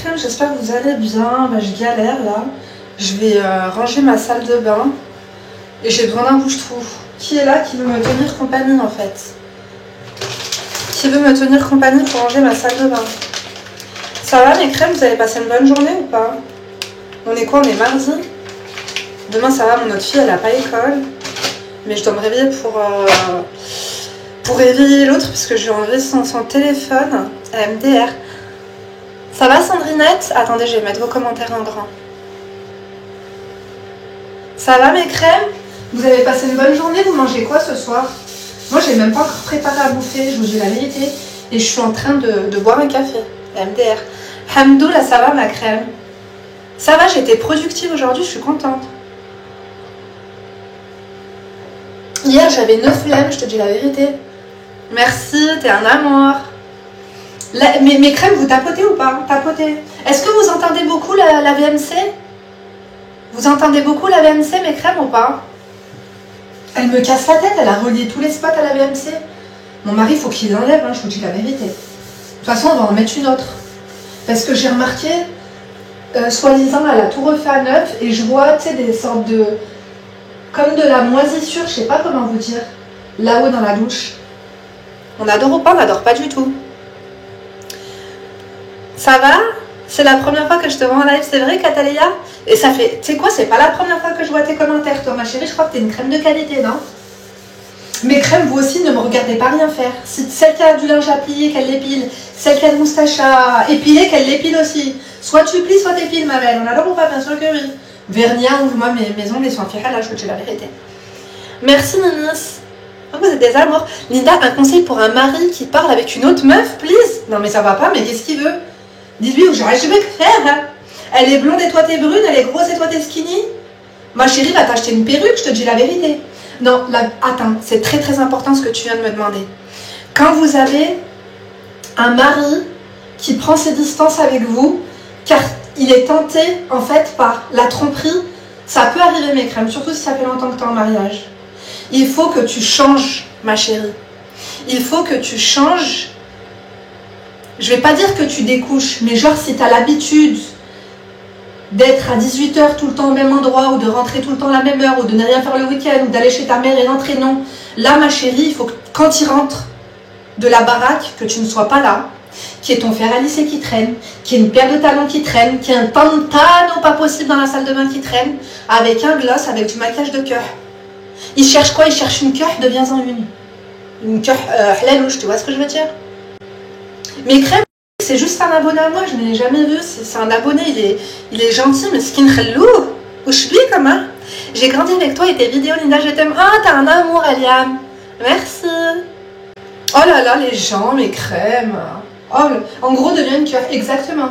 crèmes, j'espère que vous allez bien. Bah, je galère là. Je vais ranger ma salle de bain et j'ai besoin d'un bouche-trou. Qui est là qui veut me tenir compagnie en fait? Qui veut me tenir compagnie pour ranger ma salle de bain? Ça va mes crèmes, vous avez passé une bonne journée ou pas? On est quoi? On est mardi. Demain ça va, mon autre fille elle n'a pas école. Mais je dois me réveiller pour réveiller l'autre parce que j'ai enlevé son téléphone à MDR. Ça va Sandrinette? Attendez, je vais mettre vos commentaires en grand. Ça va mes crèmes? Vous avez passé une bonne journée? Vous mangez quoi ce soir? Moi j'ai même pas encore préparé à bouffer, je vous dis la vérité. Et je suis en train de boire un café. MDR. Hamdoullah, ça va ma crème? Ça va, j'ai été productive aujourd'hui, je suis contente. Hier j'avais 9 flemmes, je te dis la vérité. Merci, t'es un amour. Mes crèmes, vous tapotez ou pas? Tapotez. Est-ce que vous entendez beaucoup la VMC? Vous entendez beaucoup la VMC, mes crèmes ou pas? Elle me casse la tête, elle a relié tous les spots à la VMC. Mon mari, il faut qu'il l'enlève, hein, je vous dis la vérité. De toute façon, on va en mettre une autre. Parce que j'ai remarqué, soi-disant, elle a tout refait à neuf et je vois, tu sais, des sortes de... comme de la moisissure, je sais pas comment vous dire. Là-haut dans la douche. On adore ou pas? On n'adore pas du tout. Ça va? C'est la première fois que je te vois en live, c'est vrai, Catalia? Et ça fait... Tu sais quoi, c'est pas la première fois que je vois tes commentaires, toi, ma chérie. Je crois que t'es une crème de qualité, non? Mes crèmes, vous aussi, ne me regardez pas rien faire. Si celle qui a du linge à plier, qu'elle l'épile. Celle qui a une moustache à épiler, qu'elle l'épile aussi. Soit tu plies, soit t'épiles, ma belle. On adore ou pas? Bien sûr que oui. Vernia, ouvre-moi mes ongles, ils sont inférieurs, là, je vous dis la vérité. Merci, Ninis. Oh, vous êtes des amours. Linda, un conseil pour un mari qui parle avec une autre meuf, please? Non, mais ça va pas, mais qu'est-ce qu'il veut? Dis-lui où j'aurais jamais que faire. Hein. Elle est blonde et toi t'es brune, elle est grosse et toi t'es skinny. Ma chérie va t'acheter une perruque, je te dis la vérité. Non, attends, c'est très très important ce que tu viens de me demander. Quand vous avez un mari qui prend ses distances avec vous, car il est tenté en fait par la tromperie, ça peut arriver mes crèmes, surtout si ça fait longtemps que tu es en mariage. Il faut que tu changes, ma chérie. Il faut que tu changes. Je vais pas dire que tu découches, mais genre si tu as l'habitude d'être à 18 h tout le temps au même endroit, ou de rentrer tout le temps à la même heure, ou de ne rien faire le week-end, ou d'aller chez ta mère et rentrer, non. Là, ma chérie, il faut que quand tu rentres de la baraque, que tu ne sois pas là, qu'il y ait ton fer à lisser qui traîne, qu'il y ait une paire de talons qui traîne, qu'il y ait un pantano pas possible dans la salle de bain qui traîne, avec un gloss, avec du maquillage de cœur. Il cherche quoi? Il cherche une cœur, deviens-en une. Une cœur hlalouche, tu vois ce que je veux dire? Mes crèmes, c'est juste un abonné à moi, je ne l'ai jamais vu, c'est un abonné, il est gentil, mais skin khellou, ou je comment? J'ai grandi avec toi et tes vidéos, Linda, je t'aime. Ah, t'as un amour, Aliam. Merci. Oh là là, les gens, mes crèmes. Oh, en gros, deviens une cœur, exactement.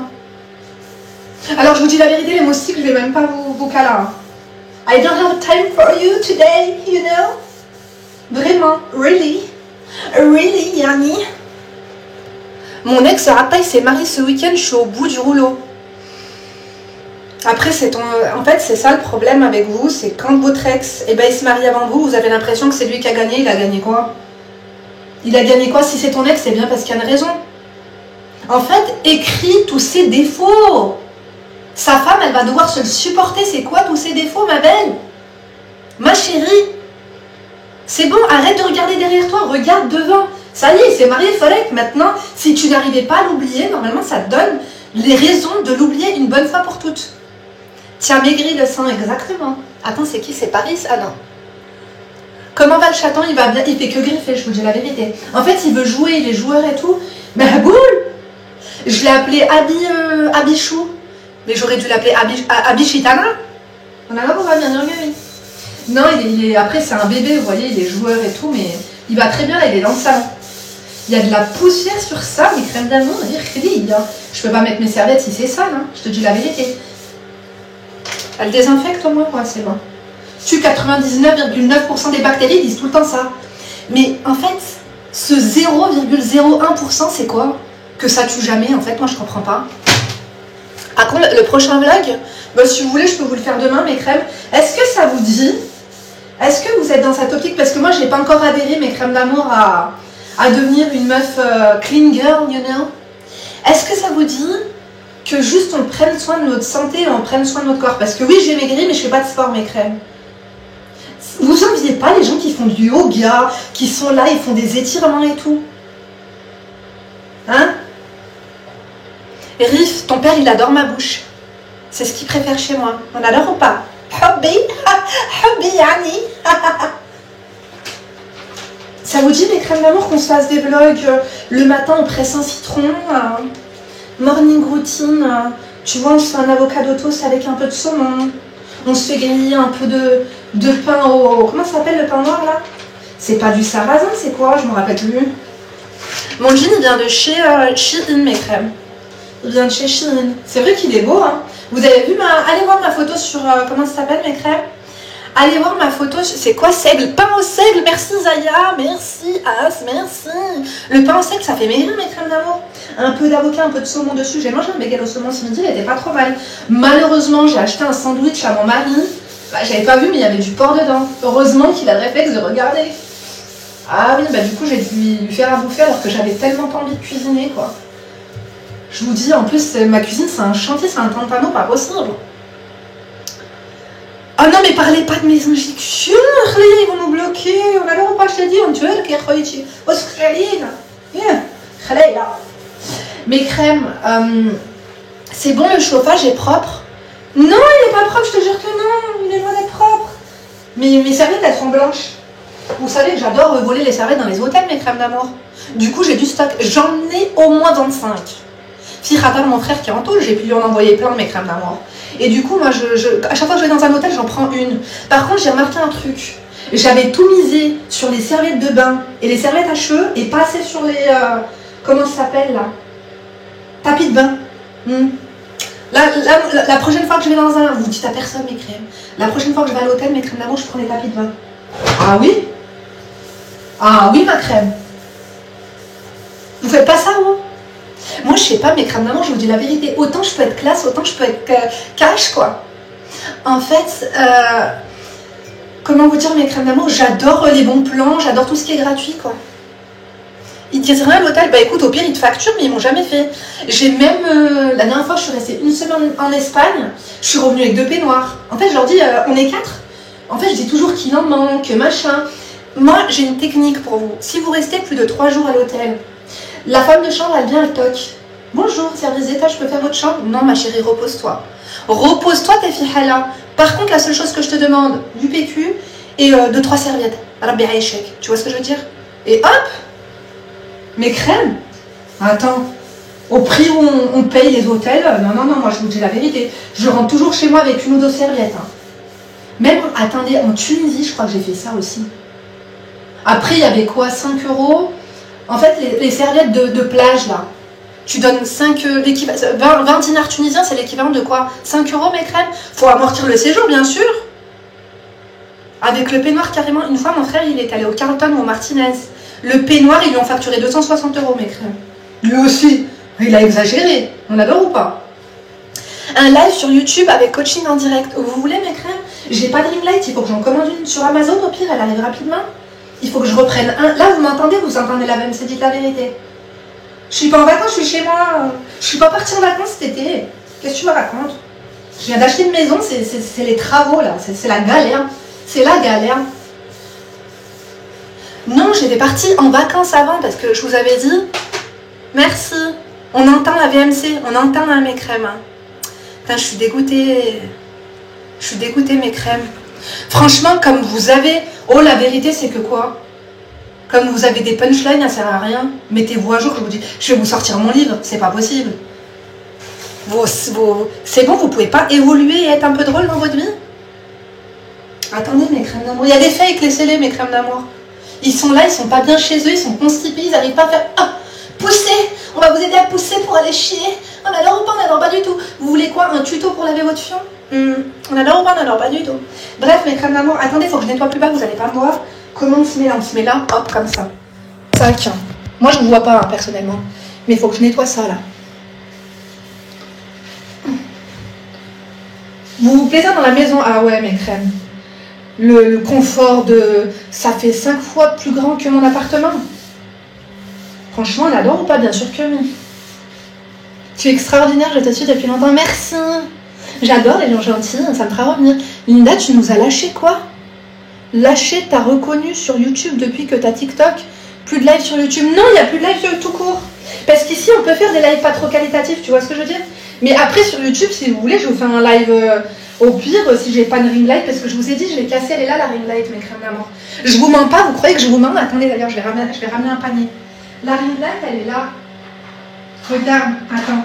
Alors, je vous dis la vérité, les moustiques, je ne vais même pas vous câlin. Hein. I don't have time for you today, you know? Vraiment, really? Really, Yanni? Mon ex Raptail s'est marié ce week-end, je suis au bout du rouleau. Après, c'est ton... En fait, c'est ça le problème avec vous, c'est quand votre ex, eh ben, il se marie avant vous, vous avez l'impression que c'est lui qui a gagné, il a gagné quoi? Il a gagné quoi? Si c'est ton ex, c'est bien parce qu'il y a une raison. En fait, écris tous ses défauts. Sa femme, elle va devoir se le supporter. C'est quoi tous ses défauts, ma belle? Ma chérie. C'est bon, arrête de regarder derrière toi, regarde devant. Ça y est, il s'est marié, Folek. Maintenant, si tu n'arrivais pas à l'oublier, normalement, ça te donne les raisons de l'oublier une bonne fois pour toutes. Tiens, maigri le sang, exactement. Attends, c'est qui? C'est Paris? Ah non. Comment va le chaton? Il va bien, il fait que griffer, je vous dis la vérité. En fait, il veut jouer, il est joueur et tout. Mais boule! Je l'ai appelé Abichou. Mais j'aurais dû l'appeler Abichitana. On a là pour va bien oui. Non, après, c'est un bébé, vous voyez, il est joueur et tout, mais il va très bien, là, il est dans le salon. Il y a de la poussière sur ça, mes crèmes d'amour, je peux pas mettre mes serviettes si c'est sale, hein, je te dis la vérité. Elle désinfecte au moins, quoi, c'est bon. Tu 99,9% des bactéries disent tout le temps ça. Mais en fait, ce 0,01%, c'est quoi? Que ça tue jamais, en fait, moi je comprends pas. Par contre, le prochain vlog, bah, si vous voulez, je peux vous le faire demain, mes crèmes. Est-ce que ça vous dit? Est-ce que vous êtes dans cette optique? Parce que moi, je n'ai pas encore adhéré, mes crèmes d'amour, à devenir une meuf clean girl, you know? Est-ce que ça vous dit que juste on prenne soin de notre santé, on prenne soin de notre corps. Parce que oui, j'ai maigri, mais je fais pas de sport, mes crèmes. Vous enviez pas les gens qui font du yoga, qui sont là, ils font des étirements et tout. Hein? Rif, ton père, il adore ma bouche. C'est ce qu'il préfère chez moi. On adore ou pas? Hobby, hobby, yani. Ça vous dit, mes crèmes d'amour, qu'on se fasse des vlogs le matin, on presse un citron, morning routine, tu vois, on se fait un avocado toast avec un peu de saumon, on se fait griller un peu de pain au... Comment ça s'appelle le pain noir là? C'est pas du sarrasin, c'est quoi? Je me rappelle plus. Mon jean, il vient de chez Shein, mes crèmes. Il vient de chez Shein. C'est vrai qu'il est beau, hein. Vous avez vu allez voir ma photo sur... comment ça s'appelle, mes crèmes? Allez voir ma photo, c'est quoi seigle? Pain au seigle, merci Zaya, merci As, merci. Le pain au seigle, ça fait maigrir mes crèmes d'amour. Un peu d'avocat, un peu de saumon dessus. J'ai mangé un bagel au saumon ce midi, il était pas trop mal. Malheureusement, j'ai acheté un sandwich à mon mari. Bah, j'avais pas vu, mais il y avait du porc dedans. Heureusement qu'il a le réflexe de regarder. Ah oui, bah du coup, j'ai dû lui faire à bouffer alors que j'avais tellement pas envie de cuisiner, quoi. Je vous dis, en plus, ma cuisine, c'est un chantier, c'est un tantano pas possible. Oh non, mais parlez pas de mes injections, ils vont nous bloquer. On a l'air pas, je t'ai dit, en Turquie, mes crèmes, c'est bon, le chauffage est propre. Non, il n'est pas propre, je te jure que non, il est loin d'être propre. Mais mes serviettes, elles sont blanches. Vous savez que j'adore voler les serviettes dans les hôtels, mes crèmes d'amour. Du coup, j'ai du stock. J'en ai au moins 25. Firata, mon frère qui est en tôle, j'ai pu lui en envoyer plein de mes crèmes d'amour. Et du coup, moi, à chaque fois que je vais dans un hôtel, j'en prends une. Par contre, j'ai remarqué un truc. J'avais tout misé sur les serviettes de bain et les serviettes à cheveux et pas assez sur les... comment ça s'appelle, là? Tapis de bain. La prochaine fois que je vais dans un... Vous dites à personne mes crèmes. La prochaine fois que je vais à l'hôtel, mes crèmes d'amour, je prends les tapis de bain. Ah oui? Ah oui, ma crème. Vous faites pas ça, vous? Moi, je sais pas, mes crèmes d'amour, je vous dis la vérité. Autant je peux être classe, autant je peux être cash, quoi. En fait, comment vous dire, mes crèmes d'amour, j'adore les bons plans, j'adore tout ce qui est gratuit, quoi. Ils disent rien à l'hôtel, bah écoute, au pire, ils te facturent, mais ils m'ont jamais fait. J'ai même, la dernière fois, je suis restée une semaine en Espagne, je suis revenue avec 2 peignoirs. En fait, je leur dis, on est 4. En fait, je dis toujours qu'il en manque, machin. Moi, j'ai une technique pour vous. Si vous restez plus de 3 jours à l'hôtel, la femme de chambre, elle vient, elle toque. Bonjour, service d'état, je peux faire votre chambre? Non, ma chérie, repose-toi. Repose-toi, tes filles là. Par contre, la seule chose que je te demande, du PQ et 2-3 serviettes. Rabbi Aïchek. Tu vois ce que je veux dire? Et hop! Mes crèmes? Attends. Au prix où on paye les hôtels, non, moi je vous dis la vérité. Je rentre toujours chez moi avec 1 ou 2 serviettes. Hein. Même, attendez, en Tunisie, je crois que j'ai fait ça aussi. Après, il y avait quoi? 5 €. En fait, les serviettes de plage, là. Tu donnes 20 dinars tunisiens, c'est l'équivalent de quoi? 5 € mes crèmes? Faut amortir le séjour, bien sûr. Avec le peignoir, carrément. Une fois, mon frère, il est allé au Carlton ou au Martinez. Le peignoir, ils lui ont facturé 260 € mes crèmes. Lui aussi. Il a exagéré. On adore ou pas? Un live sur YouTube avec coaching en direct. Vous voulez mes crèmes? J'ai pas de ring light, il faut que j'en commande une sur Amazon, au pire, elle arrive rapidement. Il faut que je reprenne un. Là, vous m'entendez? Vous entendez la même, c'est dit la vérité. Je suis pas en vacances, je suis chez moi. Je suis pas partie en vacances cet été. Qu'est-ce que tu me racontes? Je viens d'acheter une maison, c'est les travaux là, c'est la galère. C'est la galère. Non, j'étais partie en vacances avant parce que je vous avais dit, merci. On entend la VMC, on entend mes crèmes. Putain, je suis dégoûtée. Je suis dégoûtée, mes crèmes. Franchement, comme vous avez... Oh, la vérité, c'est que quoi? Comme vous avez des punchlines, ça sert à rien. Mettez-vous à jour, je vous dis. Je vais vous sortir mon livre, c'est pas possible. C'est bon, vous pouvez pas évoluer et être un peu drôle dans votre vie? Attendez, mes crèmes d'amour. Il y a des fakes, laissez-les, mes crèmes d'amour. Ils sont là, ils sont pas bien chez eux, ils sont constipés, ils n'arrivent pas à faire... Ah, poussez! On va vous aider à pousser pour aller chier. On adore ou pas? On adore pas du tout. Vous voulez quoi? Un tuto pour laver votre fion? On adore ou pas? On adore pas du tout. Bref, mes crèmes d'amour. Attendez, il faut que je nettoie plus bas, vous allez pas me voir. Comment on se met là? On se met là, hop, comme ça. Tac. Moi, je ne vois pas, hein, personnellement. Mais il faut que je nettoie ça, là. Vous vous plaisez dans la maison? Ah ouais, mes crèmes. Le confort de... Ça fait 5 fois plus grand que mon appartement. Franchement, on adore ou pas? Bien sûr que oui. Tu es extraordinaire, je te suis depuis longtemps. Merci. J'adore les gens gentils, ça me fera revenir. Linda, tu nous as lâché quoi? Lâché, t'as reconnu sur YouTube depuis que t'as TikTok. Plus de live sur YouTube. Non, il n'y a plus de live sur tout court. Parce qu'ici, on peut faire des lives pas trop qualitatifs, tu vois ce que je veux dire? Mais après, sur YouTube, si vous voulez, je vous fais un live au pire, si j'ai pas de ring light, parce que je vous ai dit, je l'ai cassée, elle est là, la ring light, mes crèmes d'amour. Je vous mens pas, vous croyez que je vous mens? Attendez, d'ailleurs, je vais ramener un panier. La ring light, elle est là. Regarde, attends.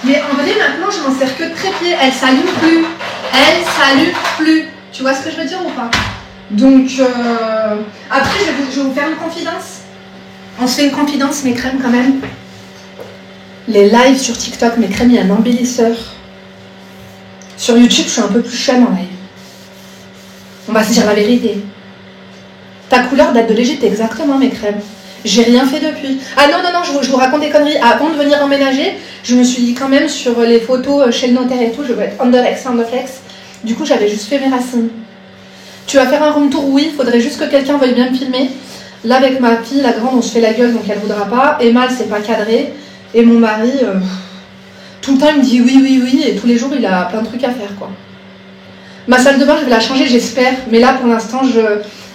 Mais en vrai, maintenant, je m'en sers que de trépied. Elle s'allume plus. Elle s'allume plus. Tu vois ce que je veux dire ou pas? Donc, après, je vais vous faire une confidence. On se fait une confidence, mes crèmes, quand même. Les lives sur TikTok, mes crèmes, il y a un embellisseur. Sur YouTube, je suis un peu plus chum en live. On va se dire la vérité. Ta couleur date de l'Égypte, exactement, mes crèmes. J'ai rien fait depuis. Ah non, je vous raconte des conneries. Avant de venir emménager, je me suis dit quand même sur les photos chez le notaire et tout, je veux être underflex. Du coup, j'avais juste fait mes racines. Tu vas faire un room tour? Oui, il faudrait juste que quelqu'un veuille bien me filmer. Là, avec ma fille, la grande, on se fait la gueule, donc elle voudra pas. Emma, c'est pas cadré. Et mon mari, tout le temps, il me dit oui, et tous les jours, il a plein de trucs à faire, quoi. Ma salle de bain, je vais la changer, j'espère. Mais là, pour l'instant,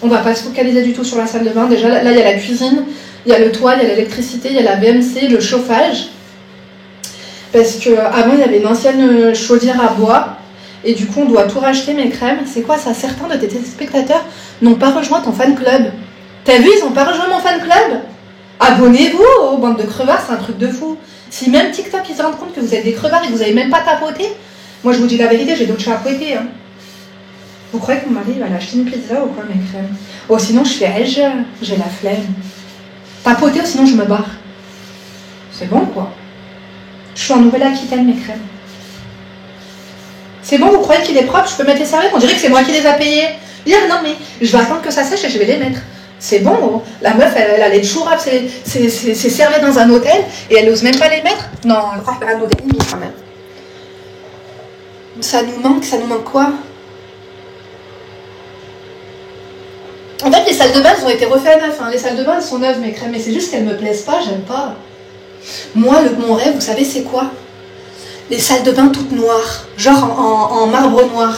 on va pas se focaliser du tout sur la salle de bain. Déjà, là, il y a la cuisine, il y a le toit, il y a l'électricité, il y a la BMC, le chauffage. Parce qu'avant, il y avait une ancienne chaudière à bois. Et du coup, on doit tout racheter, mes crèmes. C'est quoi ça? Certains de tes téléspectateurs n'ont pas rejoint ton fan club. T'as vu, ils n'ont pas rejoint mon fan club? Abonnez-vous aux bandes de crevards, c'est un truc de fou. Si même TikTok, ils se rendent compte que vous êtes des crevards et que vous n'avez même pas tapoté, moi, je vous dis la vérité, j'ai d'autres chats à fouetter. Hein. Vous croyez que mon mari va aller acheter une pizza ou quoi, mes crèmes? Oh, sinon, je fais j'ai la flemme. Tapoter, sinon, je me barre. C'est bon, quoi. Je suis en Nouvelle-Aquitaine, mes crèmes. C'est bon, vous croyez qu'il est propre? Je peux mettre les serviettes? On dirait que c'est moi qui les a payés. Hier, non, mais je vais attendre que ça sèche et je vais les mettre. C'est bon, oh. La meuf, elle a les chourabs, c'est serviettes dans un hôtel et elle n'ose même pas les mettre? Non, elle croit faire un hôtel limite quand même. Ça nous manque quoi? En fait, les salles de bain, elles ont été refaites à neuf. Hein. Les salles de bain, elles sont neuves, mes crèmes. Mais c'est juste qu'elles me plaisent pas, j'aime pas. Moi, mon rêve, vous savez, c'est quoi? Les salles de bain toutes noires. Genre en marbre noir.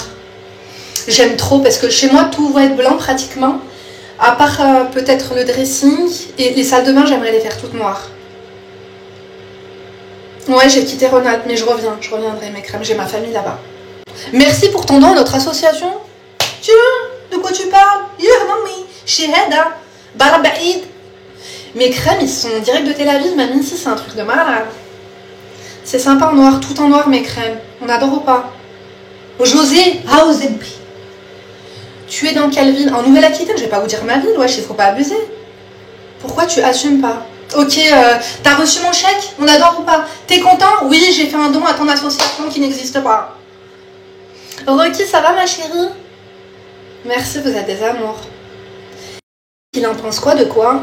J'aime trop parce que chez moi, tout va être blanc pratiquement. À part peut-être le dressing. Et les salles de bain, j'aimerais les faire toutes noires. Ouais, j'ai quitté Ronald, mais je reviendrai, mes crèmes. J'ai ma famille là-bas. Merci pour ton don à notre association. Tu vois? De quoi tu parles? Shihada, Barabaïd. Mes crèmes, ils sont direct de Tel Aviv, même ici, c'est un truc de malade. C'est sympa en noir, tout en noir, mes crèmes. On adore ou pas? José, tu es dans quelle ville? En Nouvelle-Aquitaine, je vais pas vous dire ma ville, wesh, il faut pas abuser. Pourquoi tu assumes pas? Ok, t'as reçu mon chèque? On adore ou pas? T'es content? Oui, j'ai fait un don à ton association qui n'existe pas. Rocky, ça va ma chérie? Merci, vous êtes des amours. Il en pense quoi de quoi?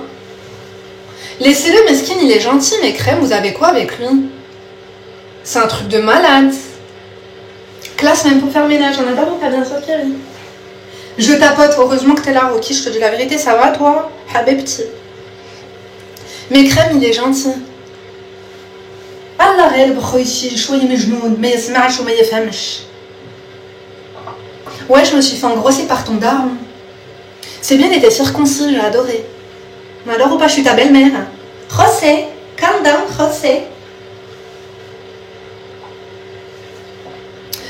Laissez-le, mesquine, il est gentil, mais crème, vous avez quoi avec lui? C'est un truc de malade. Classe même pour faire le ménage, on adore ou pas? Bien sûr, Pierre. Je tapote, heureusement que t'es là, Rocky, je te dis la vérité, ça va toi? Habibti. Mais crème, il est gentil. Allah غالب خويتي شويه مجنون ما يسمعش وما يفهمش. Ouais, je me suis fait engrosser par ton daron. C'est bien, il était circoncis, j'ai adoré. On adore ou pas? Je suis ta belle-mère. José, calm down, José.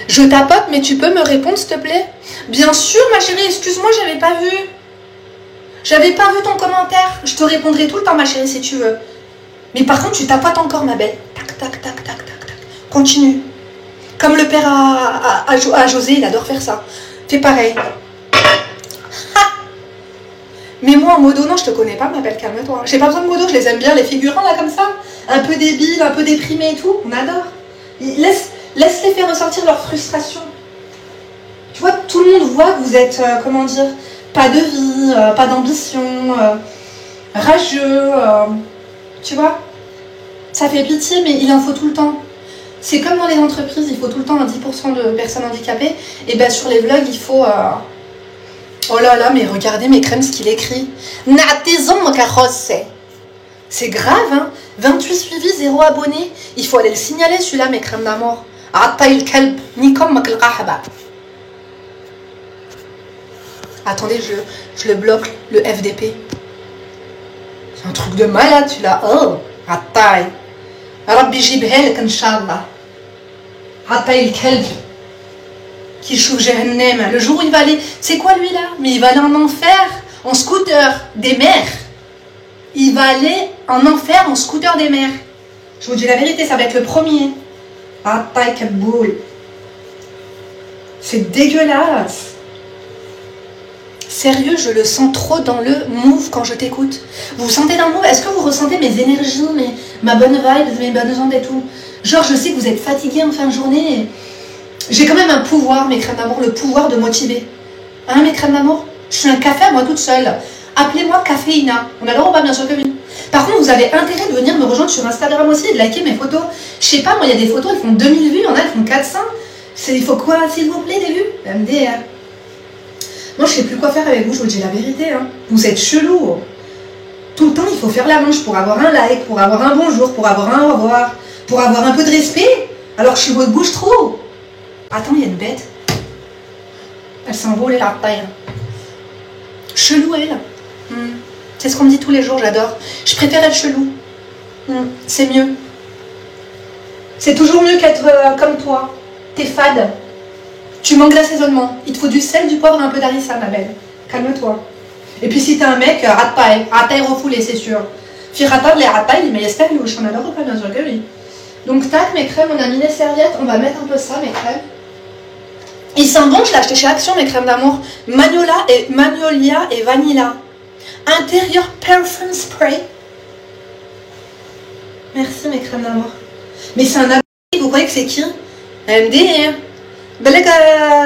Je tapote, mais tu peux me répondre, s'il te plaît? Bien sûr, ma chérie, excuse-moi, j'avais pas vu. J'avais pas vu ton commentaire. Je te répondrai tout le temps, ma chérie, si tu veux. Mais par contre, tu tapotes encore, ma belle. Tac, tac, tac, tac, tac, tac. Continue. Comme le père à José, il adore faire ça. Fais pareil. Ha! Mais moi, en modo, non, je te connais pas, ma belle, calme-toi. J'ai pas besoin de modo, je les aime bien, les figurants, là, comme ça. Un peu débiles, un peu déprimés et tout. On adore. Laisse-les faire ressentir leur frustration. Tu vois, tout le monde voit que vous êtes, comment dire, pas de vie, pas d'ambition, rageux, tu vois. Ça fait pitié, mais il en faut tout le temps. C'est comme dans les entreprises, il faut tout le temps 10% de personnes handicapées. Et bien sur les vlogs, il faut... Oh là là, mais regardez mes crèmes, ce qu'il écrit. C'est grave, hein. 28 suivis, 0 abonnés. Il faut aller le signaler, celui-là, mes crèmes d'amour. Attaï kalb, ni comme mak al-qahba. Attendez, je le bloque, le FDP. C'est un truc de malade, celui-là. Oh, attaï. Rabbi jibhelk, Inch'Allah. Attaï kalb. Qui chouffe Jahannam. Le jour où il va aller, c'est quoi lui là? Mais il va aller en enfer, en scooter des mers. Il va aller en enfer en scooter des mers. Je vous dis la vérité, ça va être le premier. Attaï Kaboul. C'est dégueulasse. Sérieux, je le sens trop dans le move quand je t'écoute. Vous vous sentez dans le move? Est-ce que vous ressentez mes énergies, ma bonne vibe, mes bonnes ondes et tout? Genre, je sais que vous êtes fatigués en fin de journée. J'ai quand même un pouvoir, mes crèmes d'amour, le pouvoir de motiver. Hein, mes crèmes d'amour? Je suis un café à moi toute seule. Appelez-moi Caféina. On a le droit ou pas? Bien sûr que oui. Par contre, vous avez intérêt de venir me rejoindre sur Instagram aussi et de liker mes photos. Je sais pas, moi, il y a des photos, elles font 2000 vues, il y en a, elles font 400. Il faut quoi, s'il vous plaît, des vues? MDR. Moi, je sais plus quoi faire avec vous, je vous dis la vérité. Hein. Vous êtes chelou. Tout le temps, il faut faire la manche pour avoir un like, pour avoir un bonjour, pour avoir un au revoir, pour avoir un peu de respect. Alors, je suis votre bouche trop. Attends, il y a une bête. Elle s'envole, elle a taille. Chelou, elle. C'est ce qu'on me dit tous les jours, j'adore. Je préfère être chelou. C'est mieux. C'est toujours mieux qu'être comme toi. T'es fade. Tu manques d'assaisonnement. Il te faut du sel, du poivre et un peu d'harissa, ma belle. Calme-toi. Et puis si t'es un mec, rattaille refoulé, c'est sûr. Firata les rattaille, mais j'espère que je en adore pas, bien sûr que oui. Donc tac, mes crèmes, on a mis les serviettes. On va mettre un peu ça, mes crèmes. Il sent bon, je l'ai acheté chez Action, mes crèmes d'amour. Magnolia et Vanilla. Intérieur Perfume Spray. Merci, mes crèmes d'amour. Mais c'est un abonné, vous croyez que c'est qui? MDR.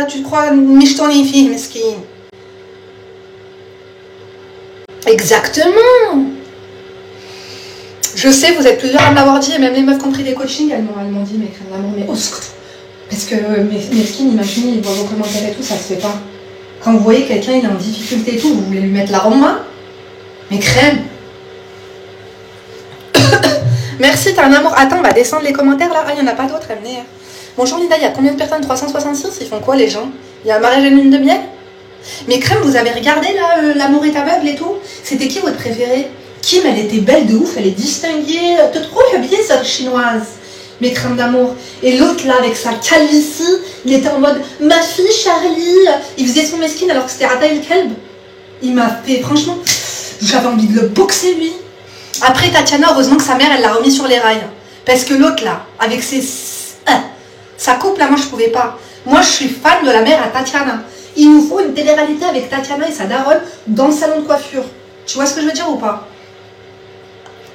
Tu crois Mishtoni fille, mesquine. Exactement. Je sais, vous êtes plusieurs à me l'avoir dit, et même les meufs qui ont pris des coachings, elles m'ont dit, mes crèmes d'amour, mais au secours. Parce que mesquine, imaginez, ils voient vos commentaires et tout, ça se fait pas. Quand vous voyez quelqu'un, il est en difficulté et tout, vous voulez lui mettre la en main. Mes crèmes. Merci, t'as un amour. Attends, on va descendre les commentaires là. Ah, il n'y en a pas d'autres, MDR. Bonjour Linda, il y a combien de personnes? 366. Ils font quoi les gens? Il y a un mariage à lune de miel? Mes crèmes, vous avez regardé là, l'amour est aveugle et tout? C'était qui votre préférée? Kim, elle était belle de ouf, elle est distinguée. Te trouves bien cette chinoise? Mes crèmes d'amour. Et l'autre là, avec sa calvitie, il était en mode ma fille Charlie. Il faisait son mesquine alors que c'était Rataï Kelb. Il m'a fait, franchement, j'avais envie de le boxer lui. Après Tatiana, heureusement que sa mère, elle l'a remis sur les rails. Parce que l'autre là, avec ses... sa couple là, moi je pouvais pas. Moi je suis fan de la mère à Tatiana. Il nous faut une télé-réalité avec Tatiana et sa daronne dans le salon de coiffure. Tu vois ce que je veux dire ou pas?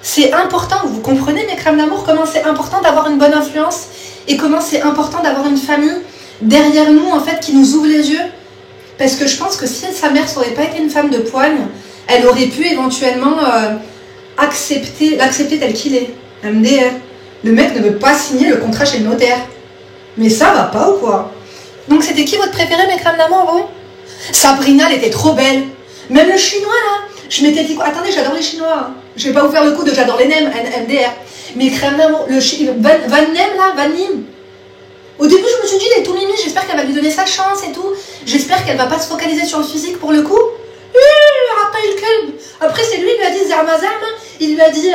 C'est important, vous comprenez mes crèmes d'amour, comment c'est important d'avoir une bonne influence et comment c'est important d'avoir une famille derrière nous en fait qui nous ouvre les yeux. Parce que je pense que si sa mère n'aurait pas été une femme de poigne, elle aurait pu éventuellement l'accepter tel qu'il est. MDR. Le mec ne veut pas signer le contrat chez le notaire. Mais ça va pas ou quoi? Donc c'était qui votre préféré, mes crèmes d'amour, vous? Sabrina, elle était trop belle. Même le chinois là, je m'étais dit quoi? Attendez, j'adore les chinois. Je vais pas vous faire le coup de j'adore les nems, MDR. Mes crèmes d'amour, Van Nem là, Van Nim. Au début, je me suis dit, elle est tout mimi, j'espère qu'elle va lui donner sa chance et tout. J'espère qu'elle va pas se focaliser sur le physique pour le coup. Après, c'est lui qui lui a dit Zarmazam. Il lui a dit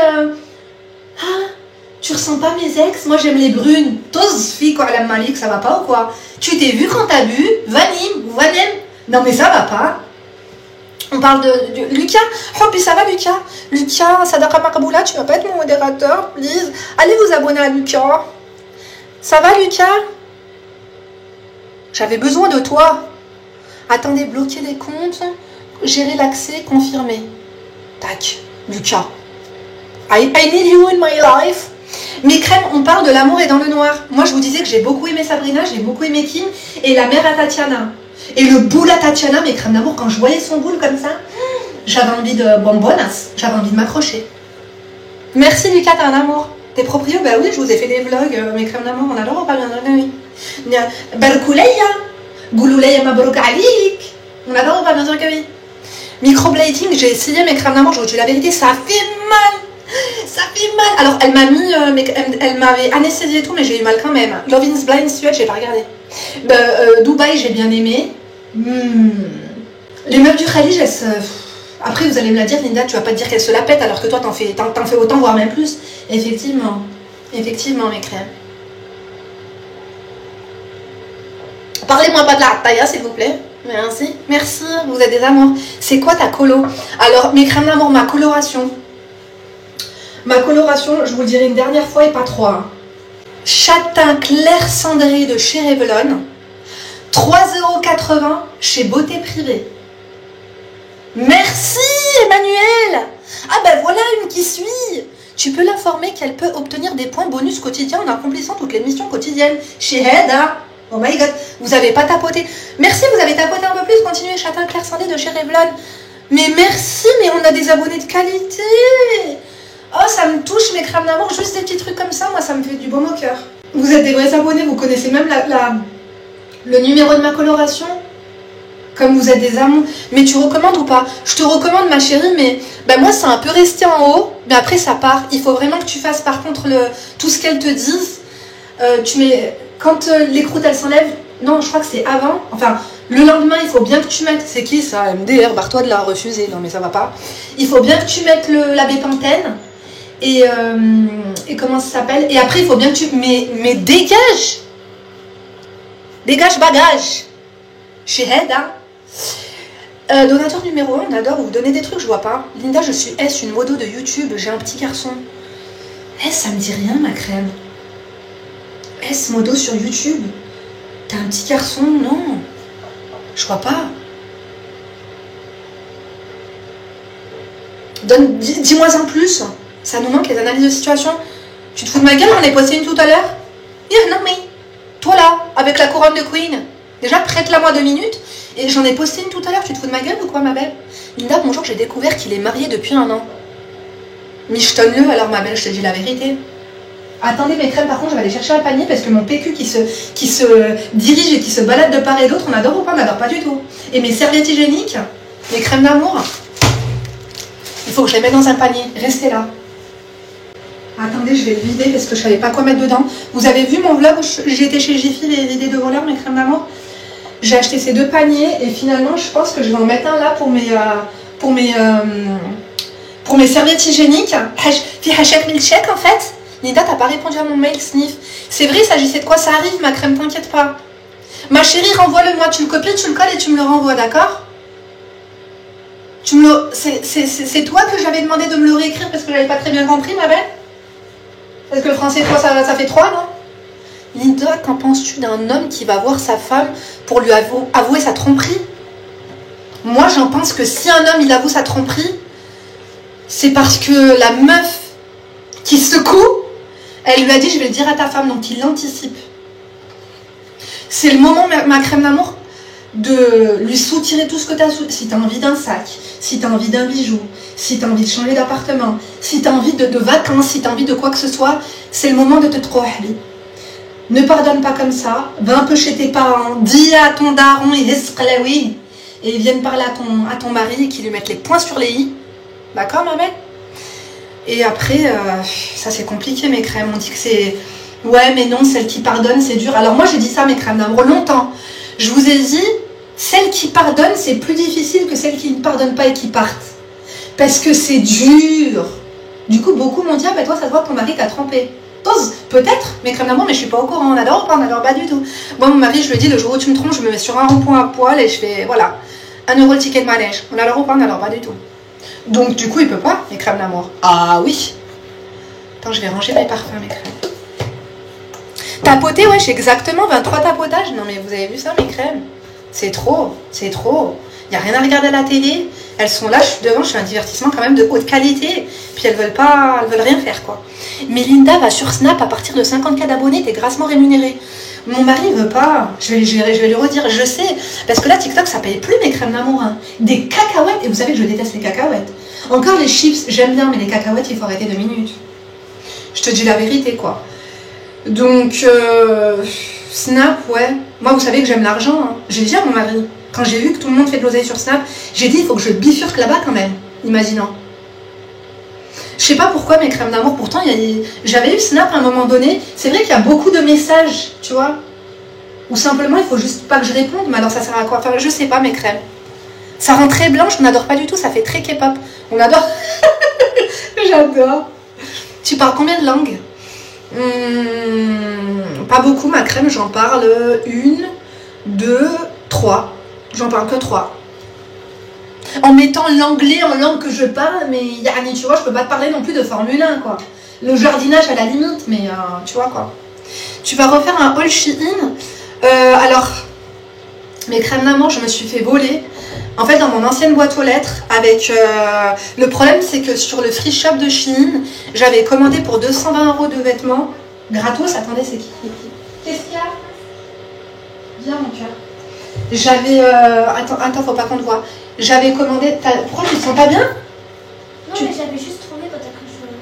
tu ressens pas mes ex? Moi, j'aime les brunes. Tous filles, quoi, la Malik, ça va pas ou quoi? Tu t'es vu quand t'as bu Vanim ou Vanem? Non, mais ça va pas. On parle de Lucas. Oh, puis ça va, Lucas? Lucas, Sadaka Makaboula, tu vas pas être mon modérateur, please? Allez vous abonner à Lucas. Ça va, Lucas? J'avais besoin de toi. Attendez, bloquer les comptes, gérer l'accès, confirmer. Tac, Lucas. I need you in my life. Mes crèmes, on parle de l'amour et dans le noir. Moi, je vous disais que j'ai beaucoup aimé Sabrina, j'ai beaucoup aimé Kim et la mère à Tatiana. Et le boule à Tatiana, mes crèmes d'amour, quand je voyais son boule comme ça, j'avais envie de bonbonnas, j'avais envie de m'accrocher. Merci Lucas, t'as un amour. T'es proprio? Bah oui, je vous ai fait des vlogs, mes crèmes d'amour, on adore ou pas bien? Oui. Barkouleya, Goulouleya Mabrouk Alik. On adore ou pas bien sûr que oui. Microblading, j'ai essayé mes crèmes d'amour, je vous dis la vérité, ça fait mal. Ça fait mal. Alors, elle m'a mis, elle m'avait anesthésié et tout, mais j'ai eu mal quand même. Love is Blind Suède, j'ai pas regardé. Dubaï, j'ai bien aimé. Les meufs du Khalid, elles se... Après, vous allez me la dire, Linda, tu vas pas te dire qu'elles se la pètent alors que toi, t'en fais autant, voire même plus. Effectivement. Effectivement, mes crèmes. Parlez-moi pas de la taille, s'il vous plaît. Merci. Merci, vous êtes des amours. C'est quoi ta colo? Alors, mes crèmes d'amour, ma coloration. Ma coloration, je vous le dirai une dernière fois et pas trois. Hein. Châtain clair cendré de chez Revlon. 3,80 € chez Beauté Privée. Merci Emmanuel. Ah ben voilà une qui suit. Tu peux l'informer qu'elle peut obtenir des points bonus quotidiens en accomplissant toutes les missions quotidiennes chez Hedda. Oh my god, vous avez pas tapoté. Merci, vous avez tapoté un peu plus. Continuez, châtain clair cendré de chez Revlon. Mais merci, mais on a des abonnés de qualité. Oh, ça me touche mes crèmes d'amour. Juste des petits trucs comme ça, moi ça me fait du baume au cœur. Vous êtes des vrais abonnés, vous connaissez même le numéro de ma coloration. Comme vous êtes des amours. Mais tu recommandes ou pas? Je te recommande ma chérie, mais ben moi c'est un peu resté en haut, mais après ça part. Il faut vraiment que tu fasses par contre tout ce qu'elles te disent. Tu mets, quand les croûtes elles s'enlèvent, non je crois que c'est avant, enfin le lendemain il faut bien que tu mettes, c'est qui ça? MDR, barre-toi de la refuser, non mais ça va pas. Il faut bien que tu mettes la bépantène et comment ça s'appelle? Et après il faut bien que tu... Mais dégage! Dégage bagage! Chez Head, hein. Donateur numéro 1, on adore vous donner des trucs, je vois pas. Linda, je suis S, une modo de YouTube, j'ai un petit garçon. S, ça me dit rien, ma crème. S, modo sur YouTube. T'as un petit garçon? Non. Je crois pas. Dis-moi en plus. Ça nous manque les analyses de situation. Tu te fous de ma gueule, j'en ai posté une tout à l'heure. Non mais, toi là, avec la couronne de Queen. Déjà, prête-la moi 2 minutes. Et j'en ai posté une tout à l'heure. Tu te fous de ma gueule ou quoi, ma belle? Linda, bonjour, j'ai découvert qu'il est marié depuis 1 an. Michetonne-le, alors ma belle, je te dis la vérité. Attendez, mes crèmes, par contre, je vais aller chercher un panier parce que mon PQ qui se dirige et qui se balade de part et d'autre, on adore ou pas? On n'adore pas du tout. Et mes serviettes hygiéniques, mes crèmes d'amour, il faut que je les mette dans un panier. Restez là. Attendez, je vais le vider parce que je savais pas quoi mettre dedans. Vous avez vu mon vlog où j'étais chez Jiffy, les idées de voleurs, mes crèmes d'amour? J'ai acheté ces 2 paniers et finalement, je pense que je vais en mettre un là pour mes serviettes hygiéniques. Puis hachek milkshake en fait. Linda, t'as pas répondu à mon mail, sniff. C'est vrai, il s'agissait de quoi? Ça arrive, ma crème, t'inquiète pas. Ma chérie, renvoie-le-moi. Tu le copies, tu le colles et tu me le renvoies, d'accord? C'est toi que j'avais demandé de me le réécrire parce que j'avais pas très bien compris, ma belle? Parce que le français, toi, ça fait 3, non? Linda, qu'en penses-tu d'un homme qui va voir sa femme pour lui avouer sa tromperie? Moi, j'en pense que si un homme, il avoue sa tromperie, c'est parce que la meuf qui secoue, elle lui a dit, je vais le dire à ta femme, donc il l'anticipe. C'est le moment, ma crème d'amour, de lui soutirer tout ce que tu as. Si tu as envie d'un sac, si tu as envie d'un bijou, si tu as envie de changer d'appartement, si tu as envie de vacances, si tu as envie de quoi que ce soit, c'est le moment de te trouver. Ne pardonne pas comme ça. Va un peu chez tes parents, dis à ton daron et ils viennent parler à ton mari et qu'ils lui mettent les points sur les i. D'accord, ma belle? Et après, ça c'est compliqué, mes crèmes. On dit que c'est... Ouais, mais non, celle qui pardonne, c'est dur. Alors moi, j'ai dit ça, mes crèmes d'amour, longtemps. Je vous ai dit, celle qui pardonne, c'est plus difficile que celle qui ne pardonne pas et qui parte. Parce que c'est dur. Du coup, beaucoup m'ont dit, ah ben toi, ça se voit que ton mari t'a trompé. Peut-être, mes crèmes d'amour, mais je suis pas au courant. On adore ou pas? On adore pas du tout. Moi, mon mari, je lui dis, le jour où tu me trompes, je me mets sur un rond-point à poil et je fais, voilà, 1 € le ticket de manège. On adore ou pas? On adore pas du tout. Donc, du coup, il peut pas, mes crèmes d'amour. Ah oui. Attends, je vais ranger mes parfums, mes crèmes. Tapoter, ouais, j'ai exactement 23 tapotages. Non, mais vous avez vu ça, mes crèmes? C'est trop, c'est trop. Il n'y a rien à regarder à la télé. Elles sont là, je suis devant, je fais un divertissement quand même de haute qualité. Puis elles veulent rien faire, quoi. Mais Linda va sur Snap à partir de 50K d'abonnés, t'es grassement rémunérée. Mon mari ne veut pas. Je vais lui redire, je sais. Parce que là, TikTok, ça paye plus mes crèmes d'amour. Hein. Des cacahuètes. Et vous savez que je déteste les cacahuètes. Encore les chips, j'aime bien, mais les cacahuètes, il faut arrêter 2 minutes. Je te dis la vérité, quoi. Donc, Snap, ouais. Moi, vous savez que j'aime l'argent. Hein. J'ai dit à mon mari, quand j'ai vu que tout le monde fait de l'oseille sur Snap, j'ai dit, il faut que je bifurque là-bas quand même, imaginant. Je sais pas pourquoi mes crèmes d'amour, pourtant j'avais eu Snap à un moment donné. C'est vrai qu'il y a beaucoup de messages, tu vois. Ou simplement il faut juste pas que je réponde, mais alors ça sert à quoi? Enfin, je sais pas mes crèmes. Ça rend très blanche, on n'adore pas du tout, ça fait très K-pop. On adore. J'adore. Tu parles combien de langues? Pas beaucoup ma crème, j'en parle 1, 2, 3. J'en parle que 3. En mettant l'anglais en langue que je parle, mais yani, tu vois, je peux pas te parler non plus de Formule 1, quoi. Le jardinage à la limite, mais tu vois, quoi. Tu vas refaire un haul Shein. Alors, mes crèmes d'amour, je me suis fait voler. En fait, dans mon ancienne boîte aux lettres, avec... le problème, c'est que sur le free shop de Shein, j'avais commandé pour 220 € de vêtements. Gratos, attendez, c'est qui? Qu'est-ce qu'il y a? Viens, mon cœur. J'avais... Attends, faut pas qu'on te voit. J'avais commandé... Pourquoi tu te sens pas bien? Non, mais j'avais juste trouvé quand t'as cru que je voulais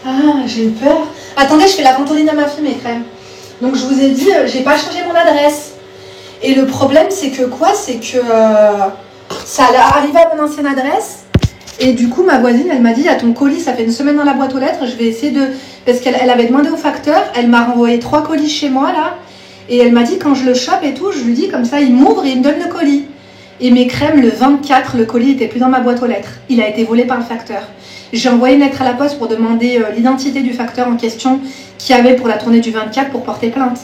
Ah, manger. j'ai eu peur. Attendez, je fais la ventoline à ma fille, mes crèmes. Donc, je vous ai dit, j'ai pas changé mon adresse. Et le problème, c'est que quoi? C'est que ça arrivait à mon ancienne adresse. Et du coup, ma voisine, elle m'a dit, il y a ton colis, ça fait une semaine dans la boîte aux lettres. Je vais essayer de... Parce qu'elle avait demandé au facteur. Elle m'a renvoyé 3 colis chez moi, là. Et elle m'a dit, quand je le chope et tout, je lui dis, comme ça, il m'ouvre et il me donne le colis. Et mes crèmes, le 24, le colis n'était plus dans ma boîte aux lettres. Il a été volé par le facteur. J'ai envoyé une lettre à la poste pour demander l'identité du facteur en question qui avait pour la tournée du 24 pour porter plainte.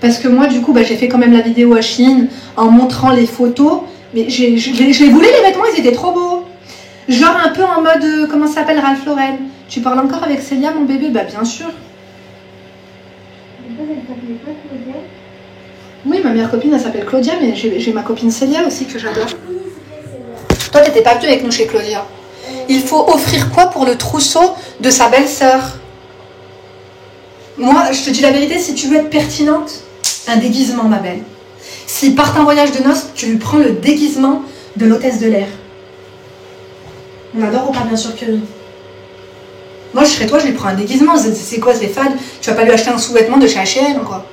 Parce que moi, du coup, j'ai fait quand même la vidéo à Shein en montrant les photos. Mais j'ai voulu les vêtements, ils étaient trop beaux. Genre un peu en mode, comment ça s'appelle, Ralph Lauren. Tu parles encore avec Célia, mon bébé? Bah bien sûr. Oui, ma meilleure copine, elle s'appelle Claudia, mais j'ai ma copine Célia aussi que j'adore. Toi, t'étais pas venue avec nous chez Claudia. Il faut offrir quoi pour le trousseau de sa belle-sœur? Moi, je te dis la vérité, si tu veux être pertinente, un déguisement, ma belle. S'ils partent en voyage de noces, tu lui prends le déguisement de l'hôtesse de l'air. On adore ou pas? Bien sûr que oui. Moi, je serais toi, je lui prends un déguisement. C'est quoi, c'est fade? Tu vas pas lui acheter un sous-vêtement de chez H&M, quoi.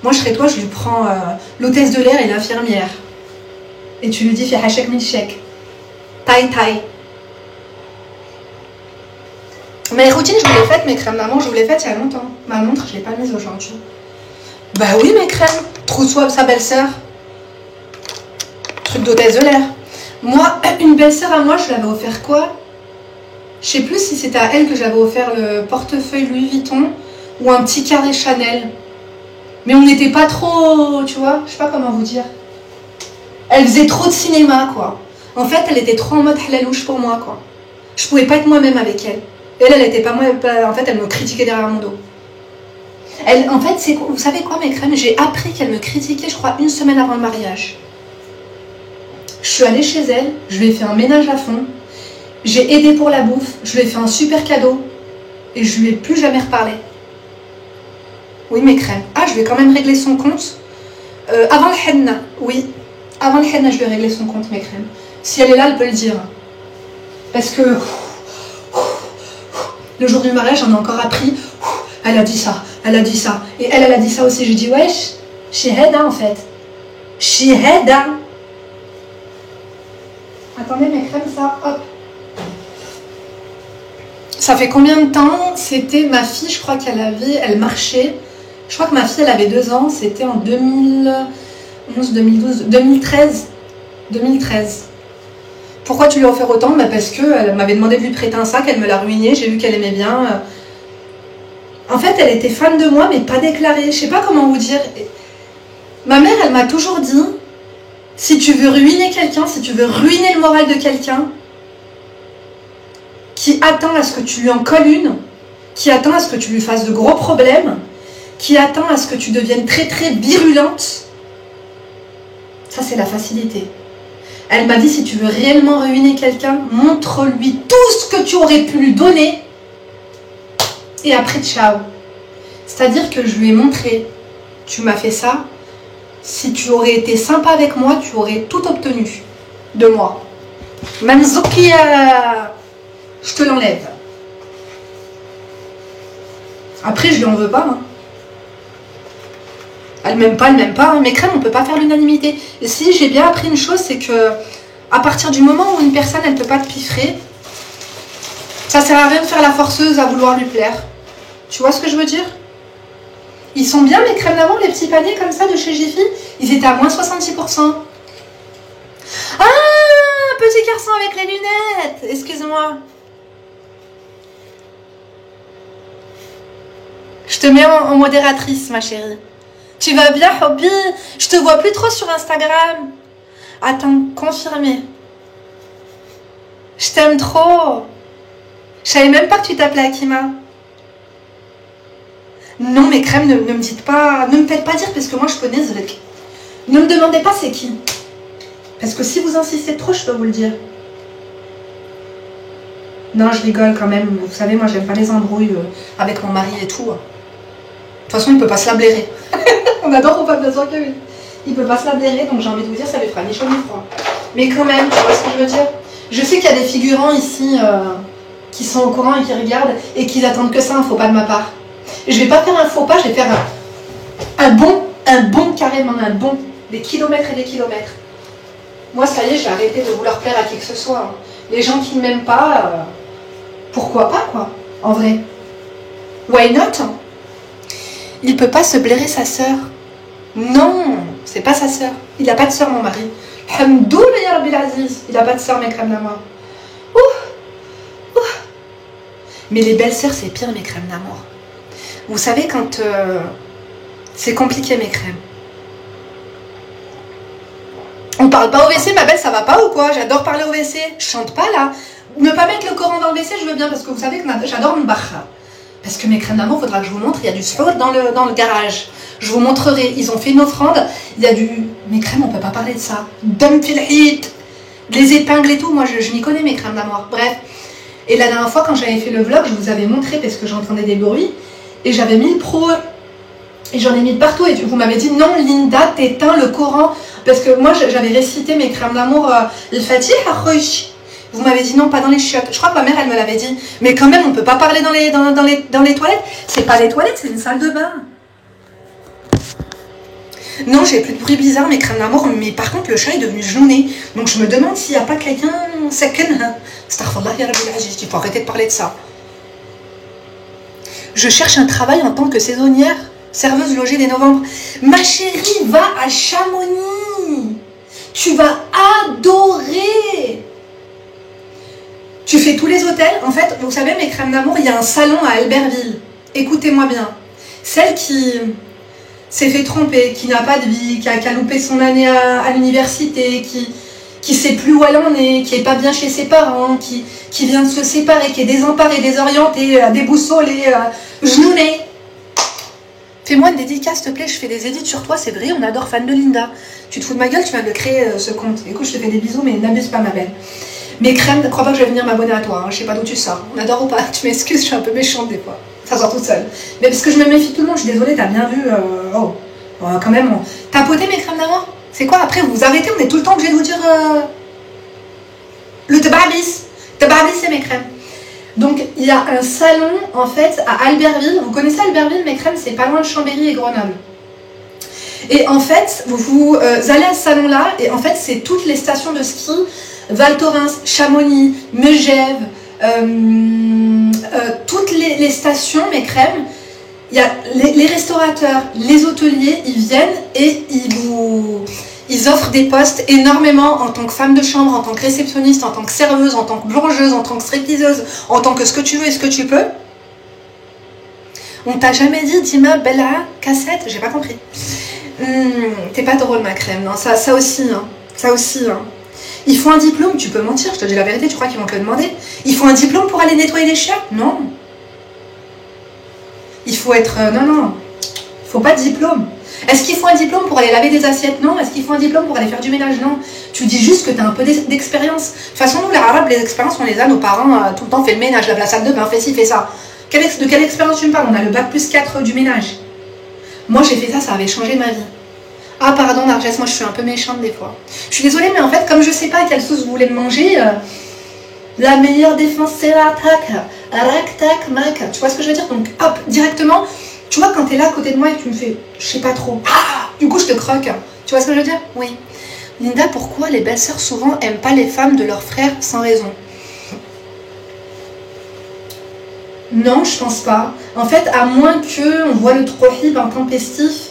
Moi, je serais toi, je lui prends l'hôtesse de l'air et l'infirmière. Et tu lui dis, fais hachek milchek. Taille, taille. Mes routines, je vous les faites, mes crèmes d'amour, je vous les faites il y a longtemps. Ma montre, je l'ai pas mise aujourd'hui. Bah oui, mes crèmes. Trousseau sa belle-sœur. Truc d'hôtesse de l'air. Moi, une belle-sœur à moi, je lui avais offert quoi? Je sais plus si c'était à elle que j'avais offert le portefeuille Louis Vuitton ou un petit carré Chanel. Mais on n'était pas trop, tu vois, je sais pas comment vous dire. Elle faisait trop de cinéma, quoi. En fait, elle était trop en mode halalouche pour moi, quoi. Je pouvais pas être moi-même avec elle. Elle était pas moi, en fait, elle me critiquait derrière mon dos. En fait, vous savez quoi, mes crèmes? J'ai appris qu'elle me critiquait, je crois, 1 semaine avant le mariage. Je suis allée chez elle, je lui ai fait un ménage à fond. J'ai aidé pour la bouffe, je lui ai fait un super cadeau. Et je lui ai plus jamais reparlé. Oui, mes crèmes. Ah, je vais quand même régler son compte. Avant le henna, oui. Avant le henna, je vais régler son compte, mes crèmes. Si elle est là, elle peut le dire. Parce que le jour du mariage, j'en ai encore appris. Elle a dit ça, elle a dit ça. Et elle a dit ça aussi. J'ai dit, wesh, Shiheda en fait. Shiheda. Attendez, mes crèmes, ça, hop. Ça fait combien de temps? C'était ma fille, je crois elle marchait. Je crois que ma fille, elle avait 2 ans. C'était en 2011, 2012, 2013. 2013. Pourquoi tu lui as offert autant? Bah parce qu'elle m'avait demandé de lui prêter un sac, elle me l'a ruiné, j'ai vu qu'elle aimait bien. En fait, elle était fan de moi, mais pas déclarée. Je sais pas comment vous dire. Ma mère, elle m'a toujours dit, si tu veux ruiner quelqu'un, si tu veux ruiner le moral de quelqu'un, qui attend à ce que tu lui en colles une, qui attend à ce que tu lui fasses de gros problèmes, qui attend à ce que tu deviennes très très virulente, ça c'est la facilité. Elle m'a dit, si tu veux réellement ruiner quelqu'un, montre-lui tout ce que tu aurais pu lui donner et après ciao. C'est-à-dire que je lui ai montré, tu m'as fait ça, si tu aurais été sympa avec moi, tu aurais tout obtenu de moi. Même Zokia, je te l'enlève. Après, je lui en veux pas. Hein. Elle m'aime pas, elle m'aime pas. Hein. Mes crèmes, on peut pas faire l'unanimité. Et si j'ai bien appris une chose, c'est que à partir du moment où une personne, elle peut pas te piffrer, Ça sert à rien de faire la forceuse à vouloir lui plaire. Tu vois ce que je veux dire? Ils sont bien mes crèmes d'amour, les petits paniers comme ça de chez Jiffy. Ils étaient à moins 66%. Ah, petit garçon avec les lunettes. Excuse-moi. Je te mets en modératrice, ma chérie. Tu vas bien, Hobby? Je te vois plus trop sur Instagram. Attends, confirmé. Je t'aime trop. Je savais même pas que tu t'appelais Akima. Non, mes crèmes, ne me dites pas... Ne me faites pas dire parce que moi, je connais Zvek. Ne me demandez pas c'est qui. Parce que si vous insistez trop, je peux vous le dire. Non, je rigole quand même. Vous savez, moi, j'aime pas les embrouilles avec mon mari et tout. De toute façon, il peut pas se la blairer. On adore ou pas, bien sûr que oui. Il peut pas se la blairer, donc j'ai envie de vous dire, ça lui fera ni chaud ni froid. Mais quand même, tu vois ce que je veux dire? Je sais qu'il y a des figurants ici qui sont au courant et qui regardent et qui attendent que ça, un faux pas de ma part. Je vais pas faire un faux pas, je vais faire un bon carrément, un bon, des kilomètres et des kilomètres. Moi, ça y est, j'ai arrêté de vouloir plaire à qui que ce soit. Les gens qui ne m'aiment pas, pourquoi pas, quoi, en vrai. Why not? Il peut pas se blairer sa sœur. Non, c'est pas sa sœur. Il a pas de sœur, mon mari. Hamdoullah ya Rabbil Aziz. Il a pas de sœur, mes crèmes d'amour. Ouh. Mais les belles-sœurs, c'est pire, mes crèmes d'amour. Vous savez, quand c'est compliqué, mes crèmes. On parle pas au WC, ma belle, ça va pas ou quoi? J'adore parler au WC. Je chante pas là. Ne pas mettre le Coran dans le WC, je veux bien, parce que vous savez que j'adore une barra. Parce que mes crèmes d'amour, faudra que je vous montre. Il y a du sport dans le garage. Je vous montrerai. Ils ont fait une offrande. Il y a du... Mes crèmes, on peut pas parler de ça. Dum fil hit. Les épingles et tout. Moi, je m'y connais, mes crèmes d'amour. Bref. Et la dernière fois, quand j'avais fait le vlog, je vous avais montré, parce que j'entendais des bruits. Et j'avais mis le pro. Et j'en ai mis de partout. Et vous m'avez dit, non, Linda, t'éteins le Coran. Parce que moi, j'avais récité mes crèmes d'amour. Le Fatih, vous m'avez dit non, pas dans les chiottes. Je crois que ma mère, elle me l'avait dit. Mais quand même, on ne peut pas parler dans les toilettes. C'est pas les toilettes, c'est une salle de bain. Non, j'ai plus de bruit bizarre, mes crèmes d'amour. Mais par contre, le chat est devenu genouné. Donc je me demande s'il n'y a pas quelqu'un... Astaghfirullah ya Rabbil Aziz. Il faut arrêter de parler de ça. Je cherche un travail en tant que saisonnière, serveuse logée dès novembre. Ma chérie, va à Chamonix. Tu vas adorer. Tu fais tous les hôtels. En fait, vous savez, mes crèmes d'amour, il y a un salon à Albertville. Écoutez-moi bien. Celle qui s'est fait tromper, qui n'a pas de vie, qui a loupé son année à l'université, qui sait plus où elle en est, qui est pas bien chez ses parents, qui vient de se séparer, qui est désemparée, désorientée, déboussolée, genounée. Fais-moi une dédicace, s'il te plaît, je fais des édits sur toi, c'est vrai, on adore fan de Linda. Tu te fous de ma gueule, tu viens de créer ce compte. Écoute, je te fais des bisous, mais n'abuse pas, ma belle. Mes crèmes, crois pas que je vais venir m'abonner à toi, hein. Je sais pas d'où tu sors. On adore ou pas? Tu m'excuses, je suis un peu méchante des fois. Ça sort toute seule. Mais parce que je me méfie de tout le monde, je suis désolée, t'as bien vu. Quand même, tapoter mes crèmes d'amour. C'est quoi après? Vous arrêtez, on est tout le temps obligé de vous dire le tabarbis. Tabarbis, c'est mes crèmes. Donc, il y a un salon, en fait, à Albertville. Vous connaissez Albertville, mes crèmes, c'est pas loin de Chambéry et Grenoble. Et en fait, vous allez à ce salon-là, et en fait, c'est toutes les stations de ski. Val Thorens, Chamonix, Megève, toutes les stations, mes crèmes, il y a les restaurateurs, les hôteliers, ils viennent et ils offrent des postes énormément en tant que femme de chambre, en tant que réceptionniste, en tant que serveuse, en tant que blancheuse, en tant que stripteaseuse, en tant que ce que tu veux et ce que tu peux. On t'a jamais dit Dima Bella cassette? J'ai pas compris. T'es pas drôle, ma crème. Non, ça aussi, hein. Ça aussi, hein. Il faut un diplôme, tu peux mentir, je te dis la vérité, tu crois qu'ils vont te le demander? Il faut un diplôme pour aller nettoyer les chiottes? Non. Il faut être... non. Il faut pas de diplôme. Est-ce qu'il faut un diplôme pour aller laver des assiettes? Non. Est-ce qu'il faut un diplôme pour aller faire du ménage? Non. Tu dis juste que tu as un peu d'expérience. De toute façon, nous, les Arabes, les expériences, on les a, nos parents, tout le temps, fait le ménage, lave la salle de bain, fais ci, fais ça. De quelle expérience tu me parles? On a le bac plus 4 du ménage. Moi, j'ai fait ça, ça avait changé ma vie. Ah pardon Narges, moi je suis un peu méchante des fois. Je suis désolée, mais en fait, comme je sais pas à quelle sauce vous voulez me manger, la meilleure défense c'est l'attaque. Rac, tac, mac. Tu vois ce que je veux dire? Donc hop, directement, tu vois quand t'es là à côté de moi et que tu me fais, je sais pas trop. Ah, du coup je te croque. Tu vois ce que je veux dire? Oui. Linda, pourquoi les belles-sœurs souvent aiment pas les femmes de leurs frères sans raison? Non, je pense pas. En fait, à moins que on voit le trohib intempestif,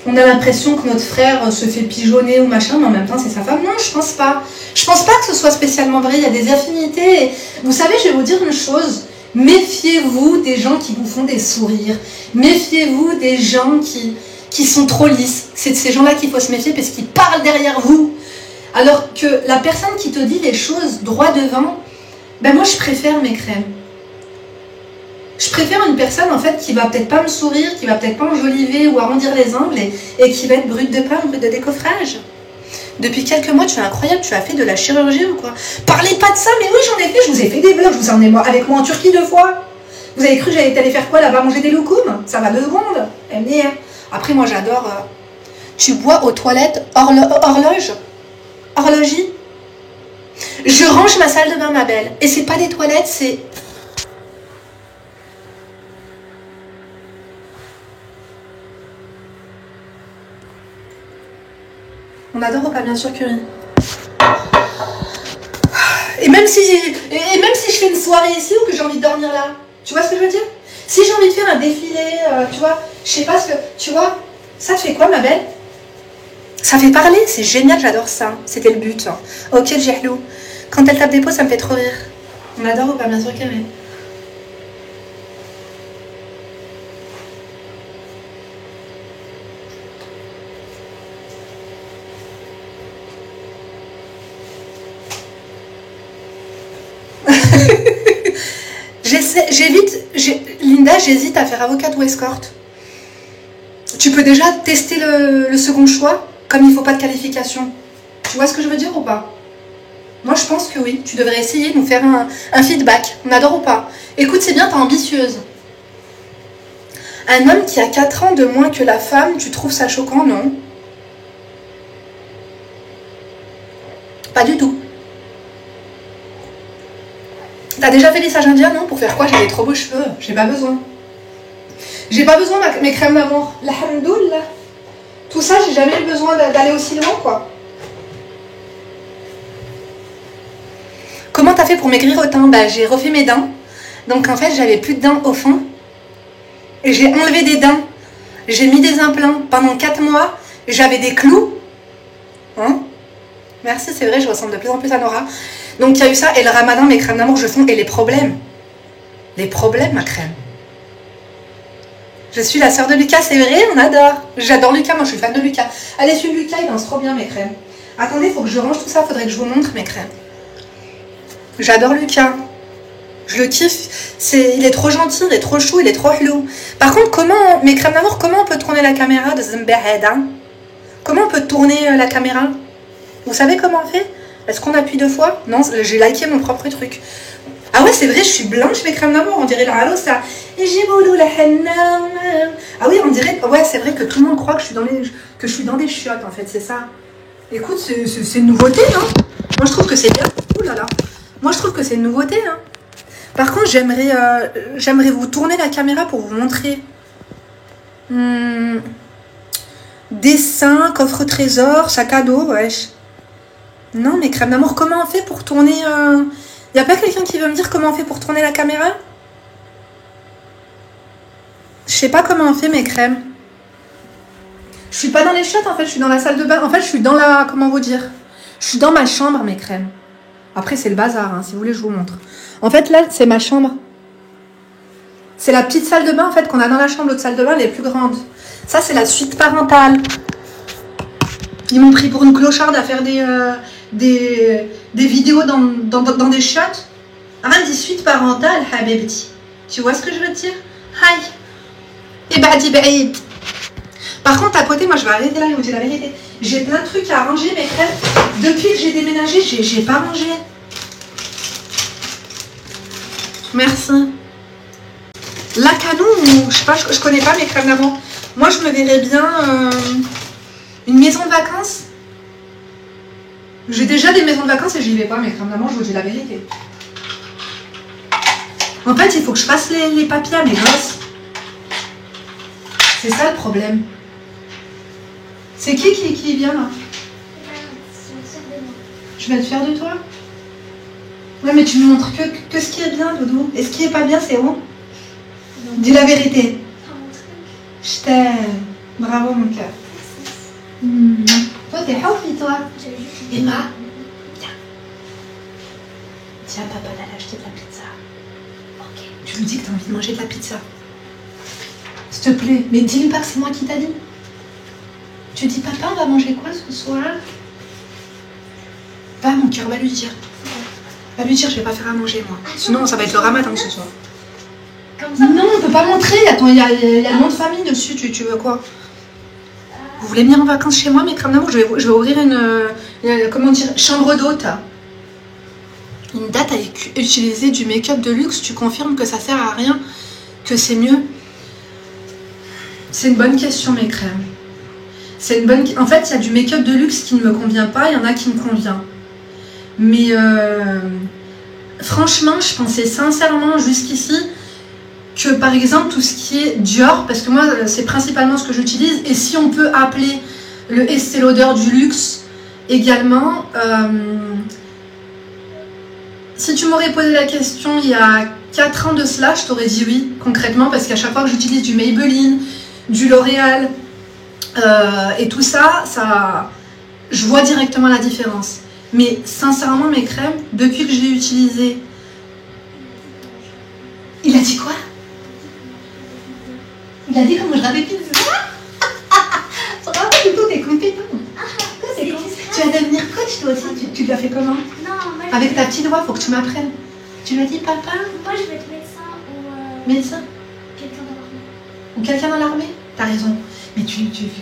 on a l'impression que notre frère se fait pigeonner ou machin, mais en même temps c'est sa femme. Non, je pense pas. Je pense pas que ce soit spécialement vrai. Il y a des affinités. Et vous savez, je vais vous dire une chose. Méfiez-vous des gens qui vous font des sourires. Méfiez-vous des gens qui sont trop lisses. C'est de ces gens-là qu'il faut se méfier parce qu'ils parlent derrière vous. Alors que la personne qui te dit les choses droit devant, ben moi je préfère mes crèmes. Je préfère une personne en fait qui va peut-être pas me sourire, qui va peut-être pas enjoliver ou arrondir les angles et qui va être brute de pain, brute de décoffrage. Depuis quelques mois, tu es incroyable, tu as fait de la chirurgie ou quoi? Parlez pas de ça, mais oui j'en ai fait, je vous ai fait des vlogs, je vous ai emmené avec moi en Turquie 2 fois. Vous avez cru que j'allais aller faire quoi là-bas, manger des loukoums? Ça va 2 secondes. Après moi j'adore, tu bois aux toilettes horloge. Horlogie. Je range ma salle de bain, ma belle. Et c'est pas des toilettes, c'est... On adore ou pas, bien sûr que oui. Et même si je fais une soirée ici ou que j'ai envie de dormir là, tu vois ce que je veux dire? Si j'ai envie de faire un défilé, tu vois, je sais pas ce que... Tu vois, ça te fait quoi, ma belle? Ça fait parler, c'est génial, j'adore ça. C'était le but. Ok, Djihlou. Quand elle tape des pots, ça me fait trop rire. On adore ou pas, bien sûr que oui. Linda, j'hésite à faire avocate ou escorte. Tu peux déjà tester le second choix, comme il ne faut pas de qualification. Tu vois ce que je veux dire ou pas? Moi, je pense que oui. Tu devrais essayer de nous faire un feedback. On adore ou pas? Écoute, c'est bien, t'es ambitieuse. Un homme qui a 4 ans de moins que la femme, tu trouves ça choquant, non? Pas du tout. T'as déjà fait lissage indien, non? Pour faire quoi? J'ai des trop beaux cheveux. J'ai pas besoin. J'ai pas besoin de mes crèmes d'amour. Alhamdoulilah. Tout ça, j'ai jamais eu besoin d'aller aussi loin, quoi. Comment t'as fait pour maigrir autant? Bah, j'ai refait mes dents. Donc, en fait, j'avais plus de dents au fond. Et j'ai enlevé des dents. J'ai mis des implants. Pendant 4 mois, j'avais des clous. Hein? Merci, c'est vrai, je ressemble de plus en plus à Nora. Donc, il y a eu ça. Et le ramadan, mes crèmes d'amour, je fonds. Et les problèmes. Les problèmes, ma crème. Je suis la sœur de Lucas, c'est vrai, on adore. J'adore Lucas, moi je suis fan de Lucas. Allez, suivre Lucas, il lance trop bien mes crèmes. Attendez, il faut que je range tout ça, faudrait que je vous montre mes crèmes. J'adore Lucas. Je le kiffe. Il est trop gentil, il est trop chou, il est trop hello. Par contre, mes crèmes d'amour, comment on peut tourner la caméra de Zembeheda? Comment on peut tourner la caméra? Vous savez comment on fait? Est-ce qu'on appuie 2 fois? Non, j'ai liké mon propre truc. Ah ouais, c'est vrai, je suis blanche, mes crèmes d'amour, on dirait la halo, ça. Et j'ai voulu la henna. Ah oui, on dirait, ouais, c'est vrai que tout le monde croit que je suis dans des chiottes, en fait, c'est ça. Écoute, c'est une nouveauté, hein. Moi, je trouve que c'est bien. Ouh là là. Moi, je trouve que c'est une nouveauté, hein. Par contre, j'aimerais vous tourner la caméra pour vous montrer. Dessin, coffre-trésor, sac à dos, wesh. Non, mes crèmes d'amour, comment on fait pour tourner... Y a pas quelqu'un qui veut me dire comment on fait pour tourner la caméra? Je sais pas comment on fait mes crèmes. Je suis pas dans les chiottes en fait, je suis dans la salle de bain. En fait, je suis dans la... Comment vous dire? Je suis dans ma chambre mes crèmes. Après, c'est le bazar, hein, si vous voulez, je vous montre. En fait, là, c'est ma chambre. C'est la petite salle de bain en fait qu'on a dans la chambre. L'autre salle de bain, elle est plus grande. Ça, c'est la suite parentale. Ils m'ont pris pour une clocharde à faire des vidéos dans des chiottes. Rien dit suite parentale, habibti. Tu vois ce que je veux dire? Hi. Et badi baïd. Par contre, à côté, moi, je vais arrêter là, je vous dis la vérité. J'ai plein de trucs à ranger, mes crèmes. Depuis que j'ai déménagé, j'ai pas rangé. Merci. La canon, je sais pas, je connais pas mes crèmes d'amour. Moi, je me verrais bien une maison de vacances. J'ai déjà des maisons de vacances et j'y vais pas, mes crèmes d'amour, je vous dis la vérité. En fait, il faut que je fasse les papiers à mes gosses. C'est ça le problème. C'est qui vient là? Je vais être fière de toi. Ouais, mais tu me montres que ce qui est bien, Doudou. Et ce qui est pas bien, c'est où? Dis la vérité. Je t'aime. Bravo, mon cœur. Toi, t'es happy, toi. Emma, viens. Tiens, papa, d'aller acheter de la pizza. Ok. Tu lui dis que t'as envie de manger de la pizza. S'il te plaît. Mais dis-lui pas que c'est moi qui t'a dit. Tu dis, papa, on va manger quoi ce soir? Va, mon cœur, va lui dire. Va lui dire, je vais pas faire à manger, moi. Sinon, ça va être le ramadan ce soir. Comme ça. Non, on peut pas montrer. Attends, il y a le nom de famille dessus. Tu veux quoi? Vous voulez venir en vacances chez moi, mes crèmes d'amour? Je vais ouvrir une comment dire, chambre d'hôte. Une date à utiliser du make-up de luxe. Tu confirmes que ça sert à rien? Que c'est mieux? C'est une bonne question, mes crèmes. C'est une bonne... En fait, il y a du make-up de luxe qui ne me convient pas. Il y en a qui me convient. Mais franchement, je pensais sincèrement jusqu'ici que par exemple tout ce qui est Dior, parce que moi c'est principalement ce que j'utilise, et si on peut appeler le Estée Lauder du luxe également, si tu m'aurais posé la question il y a 4 ans de cela, je t'aurais dit oui, concrètement, parce qu'à chaque fois que j'utilise du Maybelline, du L'Oréal et tout ça, je vois directement la différence. Mais sincèrement, mes crèmes, depuis que j'ai utilisé... Il a dit quoi? Il a dit comment je rate des pizzas. Bravo, du coup, t'es compétent. Tu vas devenir coach, toi aussi. Tu l'as fait comment? Non, moi, Avec ta petite voix, faut que tu m'apprennes. Tu lui as dit, papa? Moi, je vais être médecin ou Médecin? quelqu'un dans l'armée. Ou quelqu'un dans l'armée? T'as raison. Mais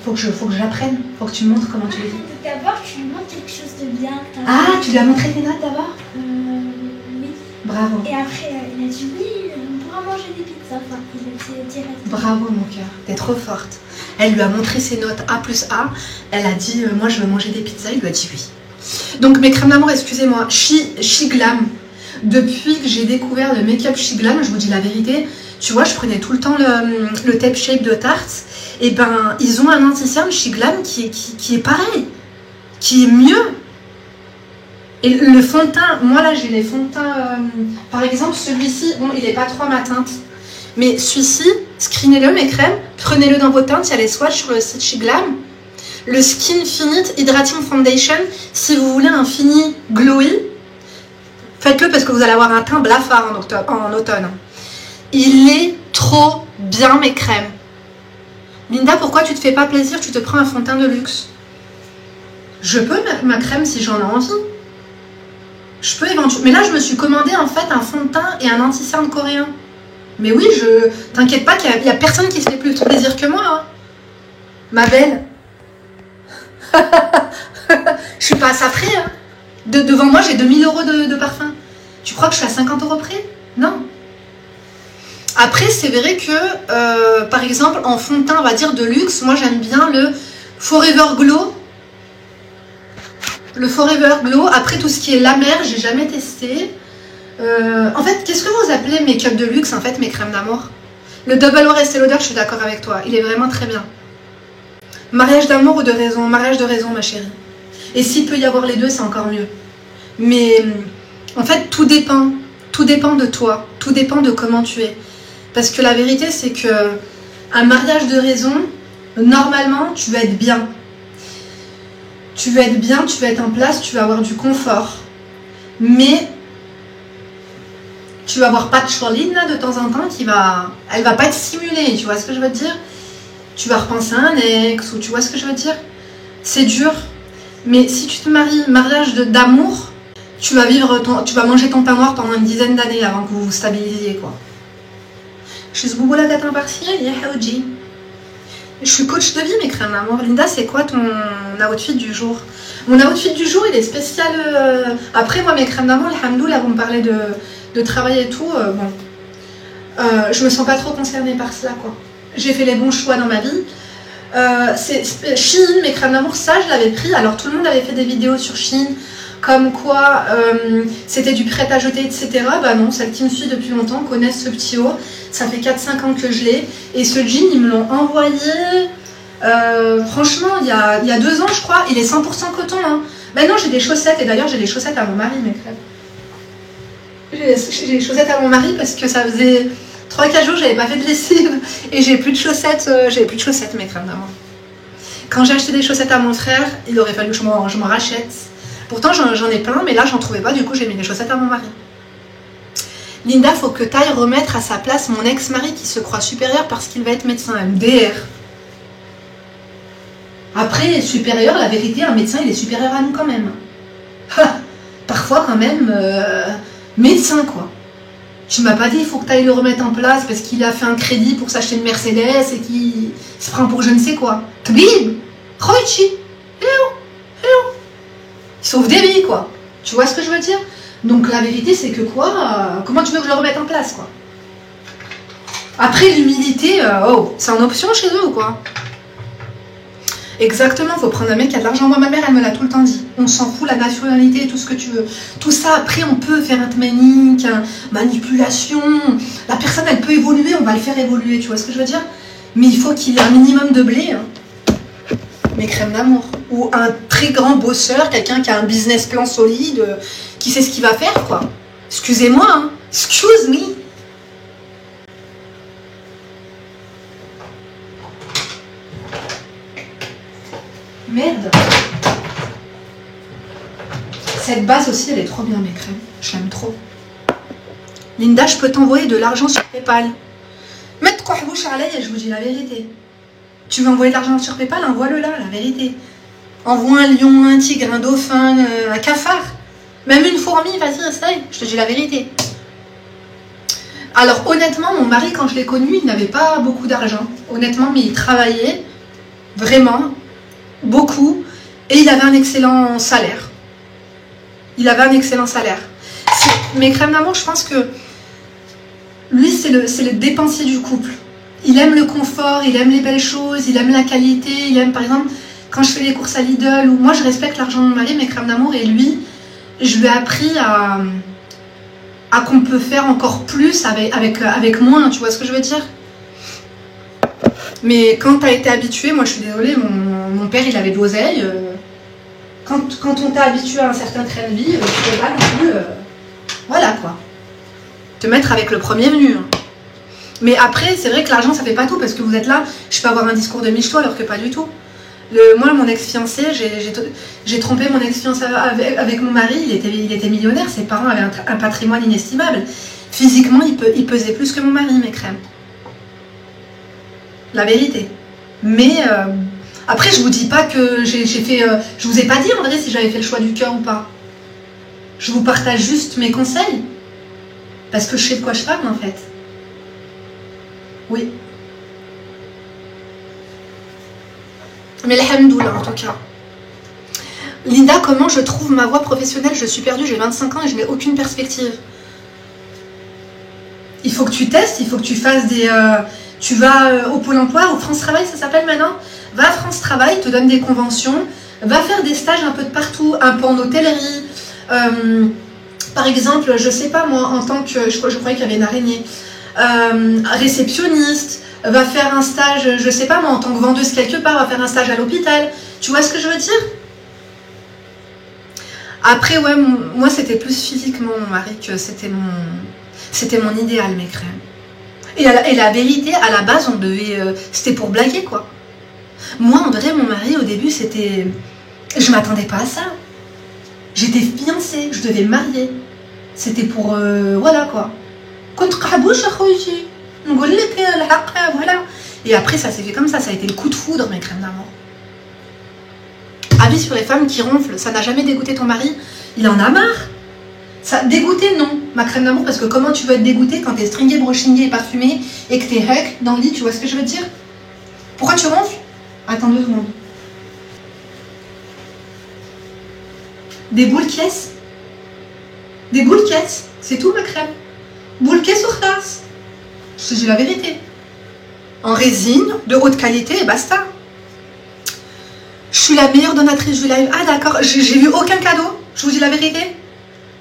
faut que j'apprenne. Faut que tu me montres comment tu le dis. D'abord, tu lui montres quelque chose de bien que t'as. Ah, tu lui as montré tes notes d'abord? Oui. Bravo. Et après, il a dit oui, on pourra manger des pizzas. Enfin, il a dit direct. Bravo, mon cœur. T'es trop forte. Elle lui a montré ses notes A+A. Elle a dit, moi, je veux manger des pizzas. Il lui a dit oui. Donc, mes crèmes d'amour, excusez-moi. She Glam. Depuis que j'ai découvert le make-up She Glam, je vous dis la vérité, tu vois, je prenais tout le temps le Tape Shape de Tarte. Et ben, ils ont un anti-cerne She Glam qui est pareil, qui est mieux. Et le fond de teint, moi là j'ai les fonds de teint, par exemple celui-ci, bon il n'est pas trop à ma teinte, mais celui-ci, screenez-le mes crèmes, prenez-le dans vos teintes, il y a les swatchs sur le site She Glam. Le Skin Finite Hydrating Foundation, si vous voulez un fini glowy, faites-le parce que vous allez avoir un teint blafard en automne. Il est trop bien mes crèmes. Linda, pourquoi tu te fais pas plaisir? Tu te prends un fond de teint de luxe. Je peux ma crème si j'en ai envie. Je peux éventuellement. Mais là, je me suis commandé en fait un fond de teint et un anti-cerne coréen. Mais oui, t'inquiète pas qu'il y a personne qui se fait plus plaisir que moi. Hein. Ma belle. Je suis pas à ça près. Hein. Devant moi, j'ai 2000 € de parfum. Tu crois que je suis à 50 € près? Non. Après, c'est vrai que, par exemple, en fond de teint, on va dire de luxe, moi j'aime bien le Forever Glow. Le Forever Glow. Après, tout ce qui est la mer, j'ai jamais testé. En fait, qu'est-ce que vous appelez make-up de luxe, en fait, mes crèmes d'amour? Le Double Wear Estée Lauder, je suis d'accord avec toi. Il est vraiment très bien. Mariage d'amour ou de raison? Mariage de raison, ma chérie. Et s'il peut y avoir les deux, c'est encore mieux. Mais, en fait, tout dépend. Tout dépend de toi. Tout dépend de comment tu es. Parce que la vérité, c'est que un mariage de raison, normalement, tu vas être bien. Tu vas être bien, tu vas être en place, tu vas avoir du confort. Mais tu vas avoir pas de Charline là de temps en temps elle va pas être simulée, tu vois ce que je veux te dire? Tu vas repenser à un ex, ou tu vois ce que je veux dire? C'est dur. Mais si tu te maries, mariage d'amour, tu vas manger ton pain noir pendant une dizaine d'années avant que vous vous stabilisiez, quoi. Je suis Bouboula Gatin partiel, Haoji. Je suis coach de vie, mes crèmes d'amour. Linda, c'est quoi ton outfit du jour? Mon outfit du jour, il est spécial. Après, moi, mes crèmes d'amour, alhamdoulilah, vous me parlez de travail et tout. Bon, je me sens pas trop concernée par cela, quoi. J'ai fait les bons choix dans ma vie. Shein, mes crèmes d'amour, ça, je l'avais pris. Alors, tout le monde avait fait des vidéos sur Shein. Comme quoi c'était du prêt à jeter, etc. Bah non, celles qui me suivent depuis longtemps connaissent ce petit haut. Ça fait 4-5 ans que je l'ai. Et ce jean, ils me l'ont envoyé, franchement, il y a 2 ans, je crois. Il est 100% coton. Hein. Ben non, j'ai des chaussettes. Et d'ailleurs, j'ai des chaussettes à mon mari, mes crèmes. J'ai les chaussettes à mon mari parce que ça faisait 3-4 jours, j'avais pas fait de lessive et j'ai plus de chaussettes, mes crèmes d'amour. Quand j'ai acheté des chaussettes à mon frère, il aurait fallu que je m'en rachète. Pourtant, j'en ai plein, mais là, j'en trouvais pas, du coup, j'ai mis les chaussettes à mon mari. Linda, faut que tu ailles remettre à sa place mon ex-mari qui se croit supérieur parce qu'il va être médecin. MDR. Après, supérieur, la vérité, un médecin, il est supérieur à nous quand même. Ha, parfois, quand même, médecin, quoi. Tu m'as pas dit, il faut que tu ailles le remettre en place parce qu'il a fait un crédit pour s'acheter une Mercedes et qu'il se prend pour je ne sais quoi. Tbib, Khoichi, hello. Il sauve des vies, quoi. Tu vois ce que je veux dire? Donc la vérité, c'est que quoi, comment tu veux que je le remette en place, quoi? Après, l'humilité, c'est en option chez eux ou quoi? Exactement, faut prendre un mec qui a de l'argent. Moi, ma mère, elle me l'a tout le temps dit. On s'en fout, la nationalité, tout ce que tu veux. Tout ça, après, on peut faire un tmanique, manipulation. La personne, elle peut évoluer, on va le faire évoluer, tu vois ce que je veux dire? Mais il faut qu'il ait un minimum de blé. Hein. Mes crèmes d'amour. Ou un très grand bosseur, quelqu'un qui a un business plan solide, qui sait ce qu'il va faire, quoi. Excusez-moi, hein. Excuse me. Merde. Cette base aussi, elle est trop bien, mes crèmes. Je l'aime trop. Linda, je peux t'envoyer de l'argent sur PayPal. Mettre quoi bouche à l'ail, je vous dis la vérité. Tu veux envoyer de l'argent sur PayPal, envoie-le là, la vérité. Envoie un lion, un tigre, un dauphin, un cafard. Même une fourmi, vas-y, essaye. Je te dis la vérité. Alors, honnêtement, mon mari, quand je l'ai connu, il n'avait pas beaucoup d'argent. Honnêtement, mais il travaillait vraiment beaucoup et il avait un excellent salaire. Mes crèmes d'amour, je pense que lui, c'est le dépensier du couple. Il aime le confort, il aime les belles choses, il aime la qualité, il aime, par exemple, quand je fais les courses à Lidl, ou moi je respecte l'argent de mon mari, mes crèmes d'amour, et lui, je lui ai appris à qu'on peut faire encore plus avec moins, tu vois ce que je veux dire? Mais quand tu as été habitué, moi je suis désolée, mon père il avait de l'oseille. Quand on t'a habitué à un certain train de vie, tu peux pas non plus. Voilà quoi. Te mettre avec le premier venu. Hein. Mais après, c'est vrai que l'argent ça fait pas tout parce que vous êtes là, je peux avoir un discours de miche-toi alors que pas du tout. Moi, mon ex-fiancé, j'ai trompé mon ex-fiancé avec mon mari, il était millionnaire, ses parents avaient un patrimoine inestimable. Physiquement, il pesait plus que mon mari, mes crèmes. La vérité. Mais après, je vous dis pas que j'ai fait... je vous ai pas dit, en vrai, si j'avais fait le choix du cœur ou pas. Je vous partage juste mes conseils. Parce que je sais de quoi je parle, en fait. Oui. Mais alhamdoulilah, en tout cas. Linda, comment je trouve ma voie professionnelle? Je suis perdue, j'ai 25 ans et je n'ai aucune perspective. Il faut que tu testes, il faut que tu fasses des... tu vas au Pôle emploi, au France Travail, ça s'appelle maintenant. Va à France Travail, te donne des conventions. Va faire des stages un peu de partout, un peu en hôtellerie. Par exemple, je sais pas moi, en tant que... Je croyais qu'il y avait une araignée. Réceptionniste. Va faire un stage, je sais pas moi, en tant que vendeuse quelque part, va faire un stage à l'hôpital. Tu vois ce que je veux dire? Après, ouais, moi c'était plus physiquement mon mari que c'était mon idéal, mes crèmes. Et la vérité, à la base, on devait... c'était pour blaguer, quoi. Moi, en vrai, mon mari, au début, c'était... Je m'attendais pas à ça. J'étais fiancée, je devais me marier. C'était pour... voilà, quoi. Voilà. Et après, ça s'est fait comme ça a été le coup de foudre, mes crèmes d'amour. Avis sur les femmes qui ronflent, ça n'a jamais dégoûté ton mari? Il en a marre. Ça, dégoûté, non, ma crème d'amour, parce que comment tu veux être dégoûté quand t'es stringé, brochingé et parfumé et que t'es huck dans le lit, tu vois ce que je veux dire? Pourquoi tu ronfles? Attends 2 secondes. Des boules caisses? Des boules caisses, c'est tout, ma crème. Boules caisses sur tasse. Je te dis la vérité. En résine, de haute qualité et basta. Je suis la meilleure donatrice du live. Ah d'accord, j'ai vu aucun cadeau, je vous dis la vérité.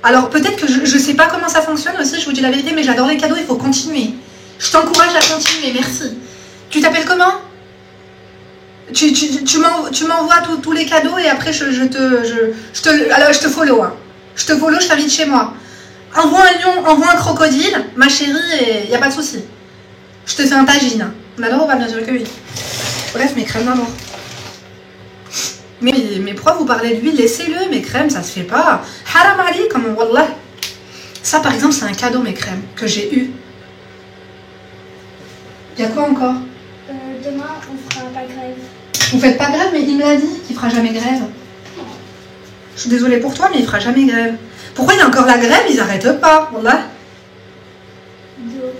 Alors peut-être que je sais pas comment ça fonctionne aussi, je vous dis la vérité, mais j'adore les cadeaux, il faut continuer. Je t'encourage à continuer, merci. Tu t'appelles comment? Tu m'envoies tous les cadeaux et après je te follow. Hein. Je te follow, je t'invite chez moi. Envoie un lion, envoie un crocodile, ma chérie, il n'y a pas de souci. Je te fais un tagine. D'accord, on va bien sûr que oui. Bref, mes crèmes d'amour. Mais pourquoi vous parlez de lui? Laissez-le, mes crèmes, ça se fait pas. Haram Ali, comme wallah. Ça, par exemple, c'est un cadeau, mes crèmes, que j'ai eu. Il y a quoi encore? Demain, on fera pas grève. Vous faites pas grève, mais il me l'a dit qu'il fera jamais grève. Je suis désolée pour toi, mais il fera jamais grève. Pourquoi il y a encore la grève? Ils arrêtent pas, wallah. 2 octobre.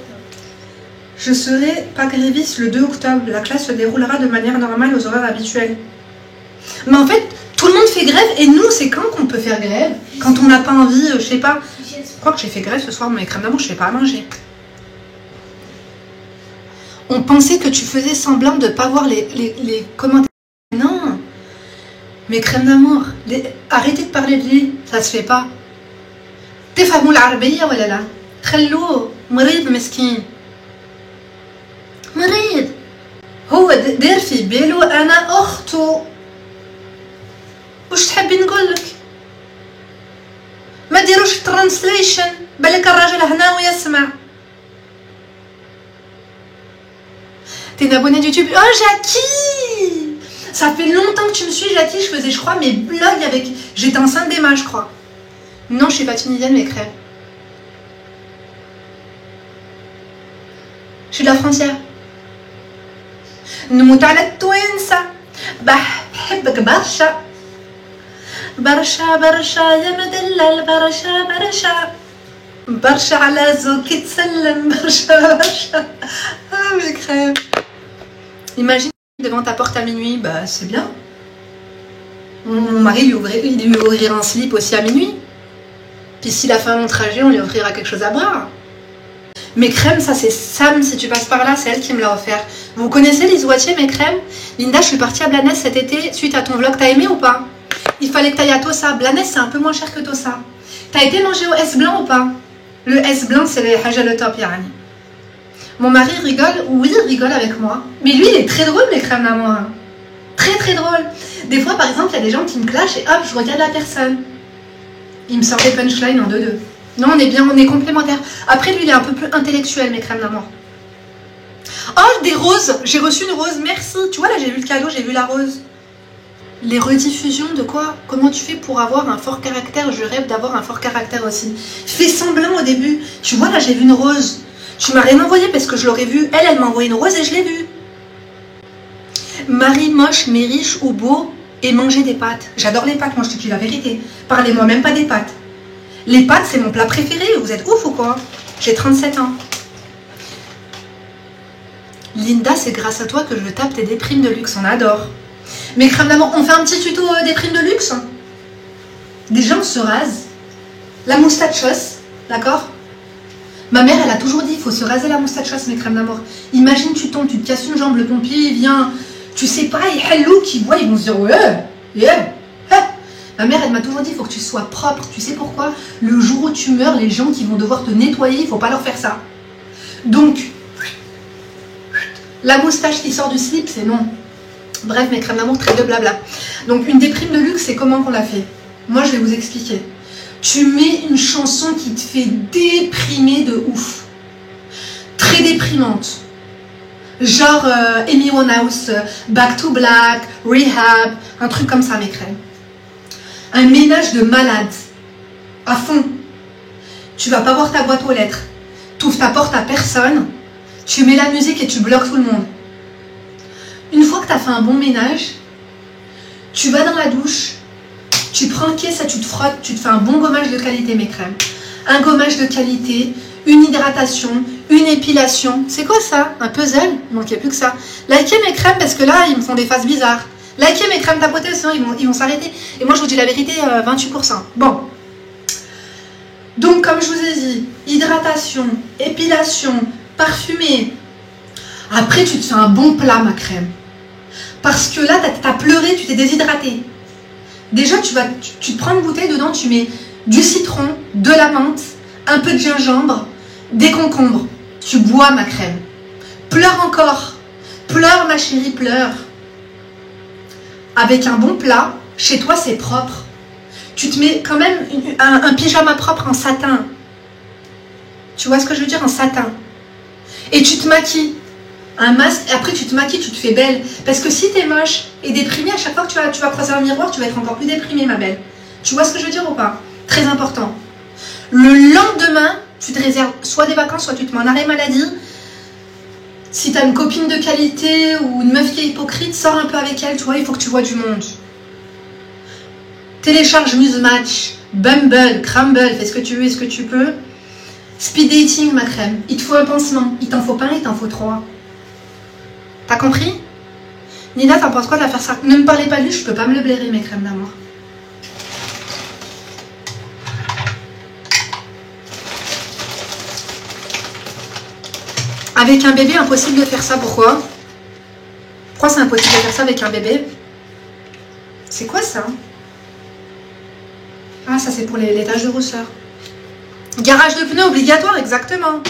Je serai pas gréviste le 2 octobre. La classe se déroulera de manière normale aux horaires habituels. Mais en fait, tout le monde fait grève. Et nous, c'est quand qu'on peut faire grève? Quand on n'a pas envie, je sais pas. Je crois que j'ai fait grève ce soir, mes crèmes d'amour, je fais pas à manger. On pensait que tu faisais semblant de pas voir les commentaires. Non. Mes crèmes d'amour. Arrêtez de parler de lui. Ça se fait pas. تفهموا العربية ولا لا؟ خلوه مريض مسكين. مريض. هو داير في بالو انا اخته. واش تحبي نقول لك؟ ما ديروش ترانسليشن بالك الراجل هنا ويسمع. T'es une abonnée de YouTube. Oh Jackie, ça fait longtemps que tu me suis, Jackie. Je faisais, je crois, mes blogs avec. J'étais enceinte d'Emma, je crois. Non, je suis pas tunisienne, mes crèmes. Je suis de la frontière. نموت على التوانسة بحبك برشا برشا برشا يا مدلل برشا برشا برشا على زوك تسلم برشا برشا. Ah mes crèmes. Imagine devant ta porte à minuit, bah c'est bien. Mon mari lui ouvrira un slip aussi à minuit. Puis s'il a fait un long trajet, on lui offrira quelque chose à boire. Mes crèmes, ça c'est Sam, si tu passes par là, c'est elle qui me l'a offert. Vous connaissez les Wattier, mes crèmes? Linda, je suis partie à Blanes cet été suite à ton vlog, t'as aimé ou pas? Il fallait que t'ailles à Tossa. Blanes, c'est un peu moins cher que Tossa. T'as été manger au S blanc ou pas? Le S blanc, c'est les Haja le top, Yani. Mon mari rigole, oui, il rigole avec moi. Mais lui, il est très drôle, mes crèmes à moi. Très très drôle. Des fois, par exemple, il y a des gens qui me clashent et hop, je regarde la personne. Il me sort des punchlines en 2-2. Non, on est bien, on est complémentaires. Après, lui, il est un peu plus intellectuel, mes crèmes d'amour. Oh, des roses. J'ai reçu une rose, merci. Tu vois, là, j'ai vu le cadeau, j'ai vu la rose. Les rediffusions de quoi? Comment tu fais pour avoir un fort caractère? Je rêve d'avoir un fort caractère aussi. Fais semblant au début. Tu vois, là, j'ai vu une rose. Tu m'as rien envoyé parce que je l'aurais vue. Elle m'a envoyé une rose et je l'ai vue. Mari moche, mais riche ou beau et manger des pâtes. J'adore les pâtes, moi, je te dis la vérité. Parlez-moi même pas des pâtes. Les pâtes, c'est mon plat préféré. Vous êtes ouf ou quoi? J'ai 37 ans. Linda, c'est grâce à toi que je tape tes déprimes de luxe. On adore. Mes crèmes d'amour, on fait un petit tuto déprimes de luxe. Déjà, on se rase. La moustachos, d'accord? Ma mère, elle a toujours dit, il faut se raser la moustachos, mes crèmes d'amour. Imagine, tu tombes, tu te casses une jambe, le pompier, il vient, tu sais pas, et hello, qui voit, ils vont se dire, ouais, yeah. Ma mère, elle m'a toujours dit, il faut que tu sois propre. Tu sais pourquoi? Le jour où tu meurs, les gens qui vont devoir te nettoyer, il faut pas leur faire ça. Donc, la moustache qui sort du slip, c'est non. Bref, mes crèmes d'amour, très de blabla. Donc, une déprime de luxe, c'est comment qu'on l'a fait? Moi, je vais vous expliquer. Tu mets une chanson qui te fait déprimer de ouf. Très déprimante. Genre Amy Winehouse, Back to Black, Rehab, un truc comme ça, mes crèmes. Un ménage de malade. À fond. Tu vas pas voir ta boîte aux lettres. Tu ouvres ta porte à personne. Tu mets la musique et tu bloques tout le monde. Une fois que tu as fait un bon ménage, tu vas dans la douche, tu prends un caisse, tu te frottes, tu te fais un bon gommage de qualité, mes crèmes. Un gommage de qualité, une hydratation, une épilation. C'est quoi ça? Un puzzle? Il manquait plus que ça. Likez mes crèmes parce que là, ils me font des faces bizarres. Likez mes crèmes tapotées, sinon ils vont s'arrêter. Et moi, je vous dis la vérité, 28%. Bon. Donc, comme je vous ai dit, hydratation, épilation, parfumé. Après, tu te fais un bon plat, ma crème. Parce que là, t'as pleuré, tu t'es déshydraté. Déjà, tu te prends une bouteille, dedans, tu mets du citron, de la menthe, un peu de gingembre, des concombres. Tu bois, ma crème. Pleure encore. Pleure, ma chérie, pleure. Avec un bon plat, chez toi, c'est propre. Tu te mets quand même un pyjama propre en satin. Tu vois ce que je veux dire? En satin. Et tu te maquilles. Un masque, et après tu te maquilles, tu te fais belle. Parce que si t'es moche et déprimée, à chaque fois que tu vas croiser un miroir, tu vas être encore plus déprimée, ma belle. Tu vois ce que je veux dire ou pas? Très important. Le lendemain, tu te réserves soit des vacances, soit tu te mets en arrêt maladie. Si t'as une copine de qualité ou une meuf qui est hypocrite, sors un peu avec elle, tu vois, il faut que tu vois du monde. Télécharge Musematch, Bumble, Crumble, fais ce que tu veux et ce que tu peux. Speed dating, ma crème. Il te faut un pansement. Il t'en faut pas un, il t'en faut 3. T'as compris? Nina, t'en penses quoi de la faire ça? Ne me parlez pas de lui, je peux pas me le blairer, mes crèmes d'amour. Avec un bébé, impossible de faire ça. Pourquoi? Pourquoi c'est impossible de faire ça avec un bébé? C'est quoi ça? Ah, ça c'est pour les taches de rousseur. Garage de pneus obligatoire, exactement.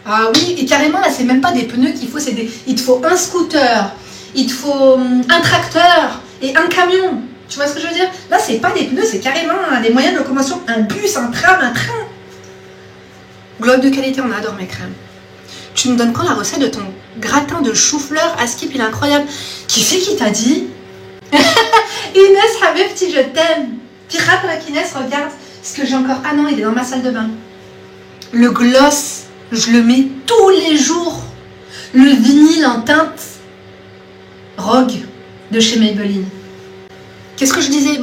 Ah oui, et carrément là, c'est même pas des pneus qu'il faut, il te faut un scooter, il te faut un tracteur et un camion. Tu vois ce que je veux dire? Là, c'est pas des pneus, c'est carrément des moyens de locomotion, un bus, un tram, un train. Globe de qualité, on adore mes crèmes. Tu me donnes quand la recette de ton gratin de chou-fleur à skip, il est incroyable. Qui c'est qui t'a dit? Inès, Habibti, je t'aime. Pirate la Inès, regarde ce que j'ai encore. Ah non, il est dans ma salle de bain. Le gloss, je le mets tous les jours. Le vinyle en teinte Rogue de chez Maybelline. Qu'est-ce que je disais?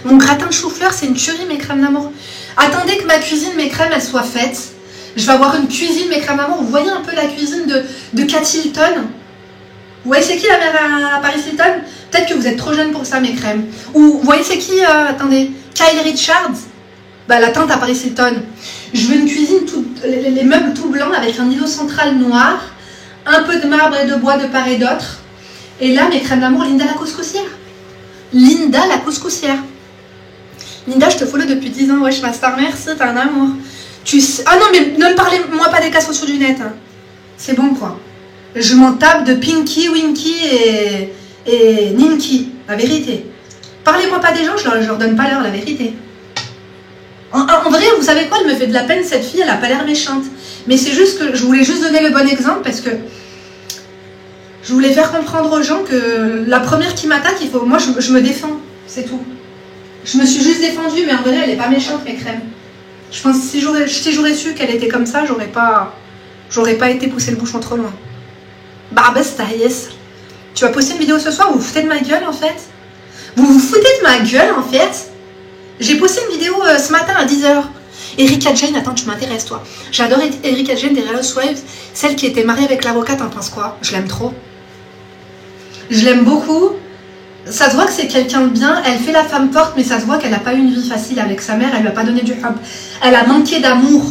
Mon gratin de chou-fleur, c'est une tuerie, mes crèmes d'amour. Attendez que ma cuisine, mes crèmes, elles soient faites. Je vais avoir une cuisine, mes crèmes d'amour. Vous voyez un peu la cuisine de Cathy Hilton? Vous voyez c'est qui la mère à Paris Hilton? Peut-être que vous êtes trop jeune pour ça, mes crèmes. Ou vous voyez c'est qui, attendez, Kyle Richards? Bah, la tante à Paris Hilton. Je veux une cuisine, les meubles tout blancs avec un îlot central noir, un peu de marbre et de bois de part et d'autre. Et là, mes crèmes d'amour, Linda la couscoussière. Linda la couscoussière. Linda, je te follow depuis 10 ans. Wesh, ma star, merci, t'as un amour. Ah non, mais ne me parlez-moi pas des cas sociaux du net. Hein. C'est bon, quoi. Je m'en tape de Pinky, Winky et Ninky. La vérité. Parlez-moi pas des gens, je leur donne pas l'heure, la vérité. En vrai, vous savez quoi? Elle me fait de la peine, cette fille, elle a pas l'air méchante. Mais c'est juste que je voulais juste donner le bon exemple parce que je voulais faire comprendre aux gens que la première qui m'attaque, il faut. Moi, je me défends. C'est tout. Je me suis juste défendue, mais en vrai, elle est pas méchante, mes crèmes. Je pense que si j'aurais su qu'elle était comme ça, j'aurais pas été pousser le bouchon trop loin. Barbès Taïs. Tu vas poster une vidéo ce soir où vous vous foutez de ma gueule, en fait? Vous vous foutez de ma gueule, en fait? J'ai posté une vidéo ce matin à 10h. Erika Jane, attends, tu m'intéresses, toi. J'adore Erika Jane des Real Housewives. Celle qui était mariée avec l'avocat, t'en penses quoi? Je l'aime trop. Je l'aime beaucoup. Ça se voit que c'est quelqu'un de bien. Elle fait la femme forte, mais ça se voit qu'elle n'a pas eu une vie facile avec sa mère. Elle lui a pas donné du hub. Elle a manqué d'amour.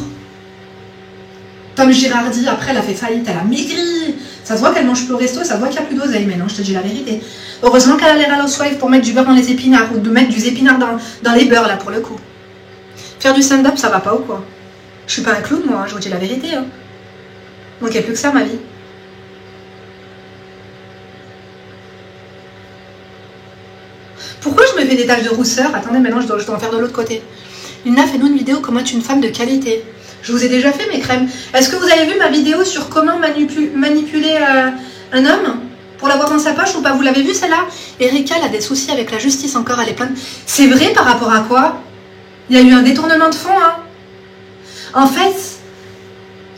Tom Girardi, après, elle a fait faillite. Elle a maigri. Ça se voit qu'elle mange plus au resto. Ça se voit qu'il n'y a plus d'oseille. Mais non, je te dis la vérité. Heureusement qu'elle a les Real Housewives pour mettre du beurre dans les épinards ou de mettre du épinard dans les beurres, là, pour le coup. Faire du stand-up, ça va pas ou quoi? Je suis pas un clown, moi. Je vous dis la vérité. Hein. Donc, il n'y a plus que ça, ma vie. Pourquoi je me fais des taches de rousseur? Attendez, maintenant je dois en faire de l'autre côté. Lina, fais-nous une vidéo comment être une femme de qualité. Je vous ai déjà fait mes crèmes. Est-ce que vous avez vu ma vidéo sur comment manipuler un homme pour l'avoir dans sa poche ou pas? Vous l'avez vu celle-là? Erika, elle a des soucis avec la justice encore, elle est pleine. C'est vrai par rapport à quoi? Il y a eu un détournement de fonds, hein. En fait,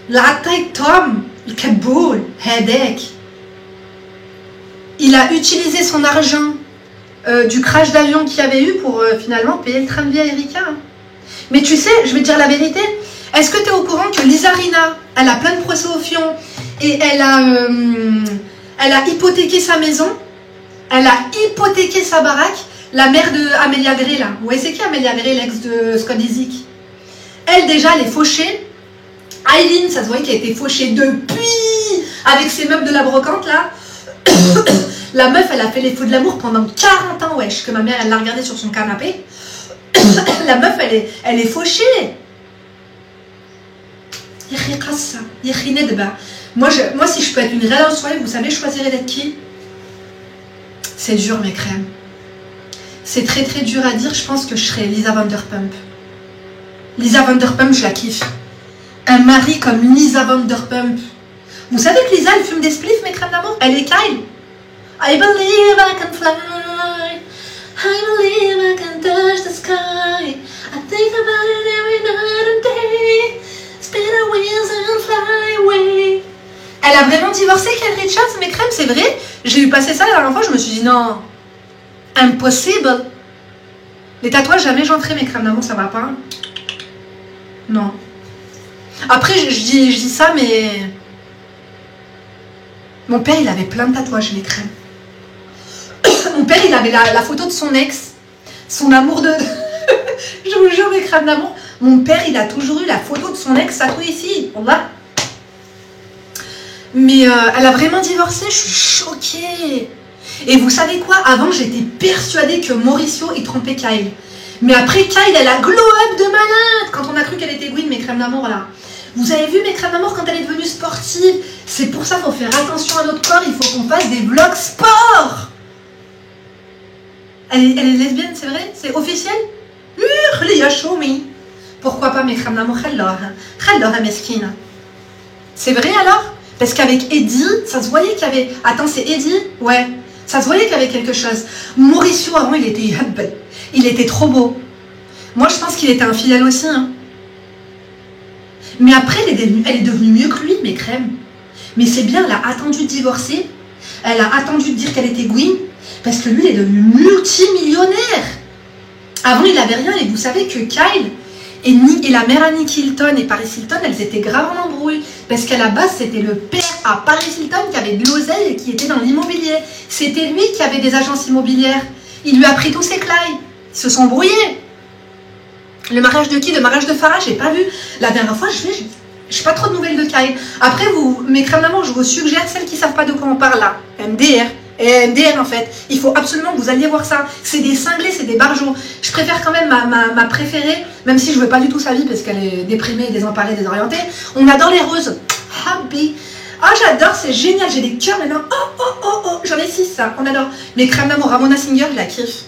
la tête Tom, le Kaboul, Hedek, il a utilisé son argent du crash d'avion qu'il y avait eu pour finalement payer le train de vie à Erika. Hein. Mais tu sais, je vais te dire la vérité. Est-ce que tu es au courant que Lisa Rinna, elle a plein de procès au fion et elle a hypothéqué sa maison, elle a hypothéqué sa baraque, la mère de Amelia Gray là. Vous voyez c'est qui Amelia Gray, l'ex de Scott Disick? Elle déjà, elle est fauchée. Aileen, ça se voit qu'elle a été fauchée depuis avec ses meubles de la brocante là. La meuf, elle a fait les feux de l'amour pendant 40 ans, wesh, que ma mère, elle l'a regardée sur son canapé. La meuf, elle est fauchée. Moi, si je peux être une Real Housewife, vous savez, je choisirais d'être qui? C'est dur, mes crèmes. C'est très, très dur à dire. Je pense que je serais Lisa Vanderpump. Lisa Vanderpump, je la kiffe. un mari comme Lisa Vanderpump. Vous savez que Lisa, elle fume des spliffs, mes crèmes d'amour? Elle est Kyle. I believe I can fly. I believe I can touch the sky. I think about it every night and day. Spin our wheels and fly away. Elle a vraiment divorcé, Kyle Richards, mes crèmes, c'est vrai? J'ai vu passer ça la dernière fois, je me suis dit non. Impossible. Les tatouages, jamais j'en ferai, mes crèmes d'amour, ça va pas. Non. Après, je dis ça, mais... Mon père, il avait plein de tatouages, les crèmes. Mon père, il avait la photo de son ex. Son amour de... Je vous jure, mes crèmes d'amour. Mon père, il a toujours eu la photo de son ex tatouée ici. Voilà. Mais elle a vraiment divorcé, je suis choquée. Et vous savez quoi? Avant, j'étais persuadée que Mauricio, il trompait Kyle. Mais après, Kyle, elle a glow up de malade. Quand on a cru qu'elle était Gwyn, mes crèmes d'amour, là. Vous avez vu mes crèmes d'amour quand elle est devenue sportive? C'est pour ça qu'il faut faire attention à notre corps. Il faut qu'on fasse des vlogs sport. Elle est lesbienne, c'est vrai? C'est officiel? Show me. Pourquoi pas mes crèmes d'amour? Khalloha meskina. C'est vrai alors? Parce qu'avec Eddie, ça se voyait qu'il y avait... Attends, c'est Eddie? Ouais. Ça se voyait qu'il y avait quelque chose. Mauricio, avant, il était humble. Il était trop beau. Moi, je pense qu'il était infidèle aussi. Hein. Mais après, elle est devenue mieux que lui, mes crèmes. Mais c'est bien, elle a attendu de divorcer. Elle a attendu de dire qu'elle était Gwyn. Parce que lui, il est devenu multimillionnaire. Avant, il n'avait rien. Et vous savez que Kyle et la mère à Nick Hilton et Paris Hilton, elles étaient grave en embrouille. Parce qu'à la base, c'était le père à Paris Hilton qui avait de l'oseille et qui était dans l'immobilier. C'était lui qui avait des agences immobilières. Il lui a pris tous ses clails. Ils se sont brouillés. Le mariage de qui? Le mariage de Farah, j'ai pas vu. La dernière fois, je n'ai pas trop de nouvelles de Kyle. Après, vous, mes crèmes d'amour, je vous suggère celles qui ne savent pas de quoi on parle là. MDR. Et MDR en fait, il faut absolument que vous alliez voir ça. C'est des cinglés, c'est des barjots. Je préfère quand même ma préférée, même si je veux pas du tout sa vie parce qu'elle est déprimée, désemparée, désorientée. On adore les roses. Happy. Ah, j'adore, c'est génial, j'ai des cœurs maintenant. Oh, j'en ai 6 ça, on adore. Les crèmes d'amour Ramona Singer, je la kiffe.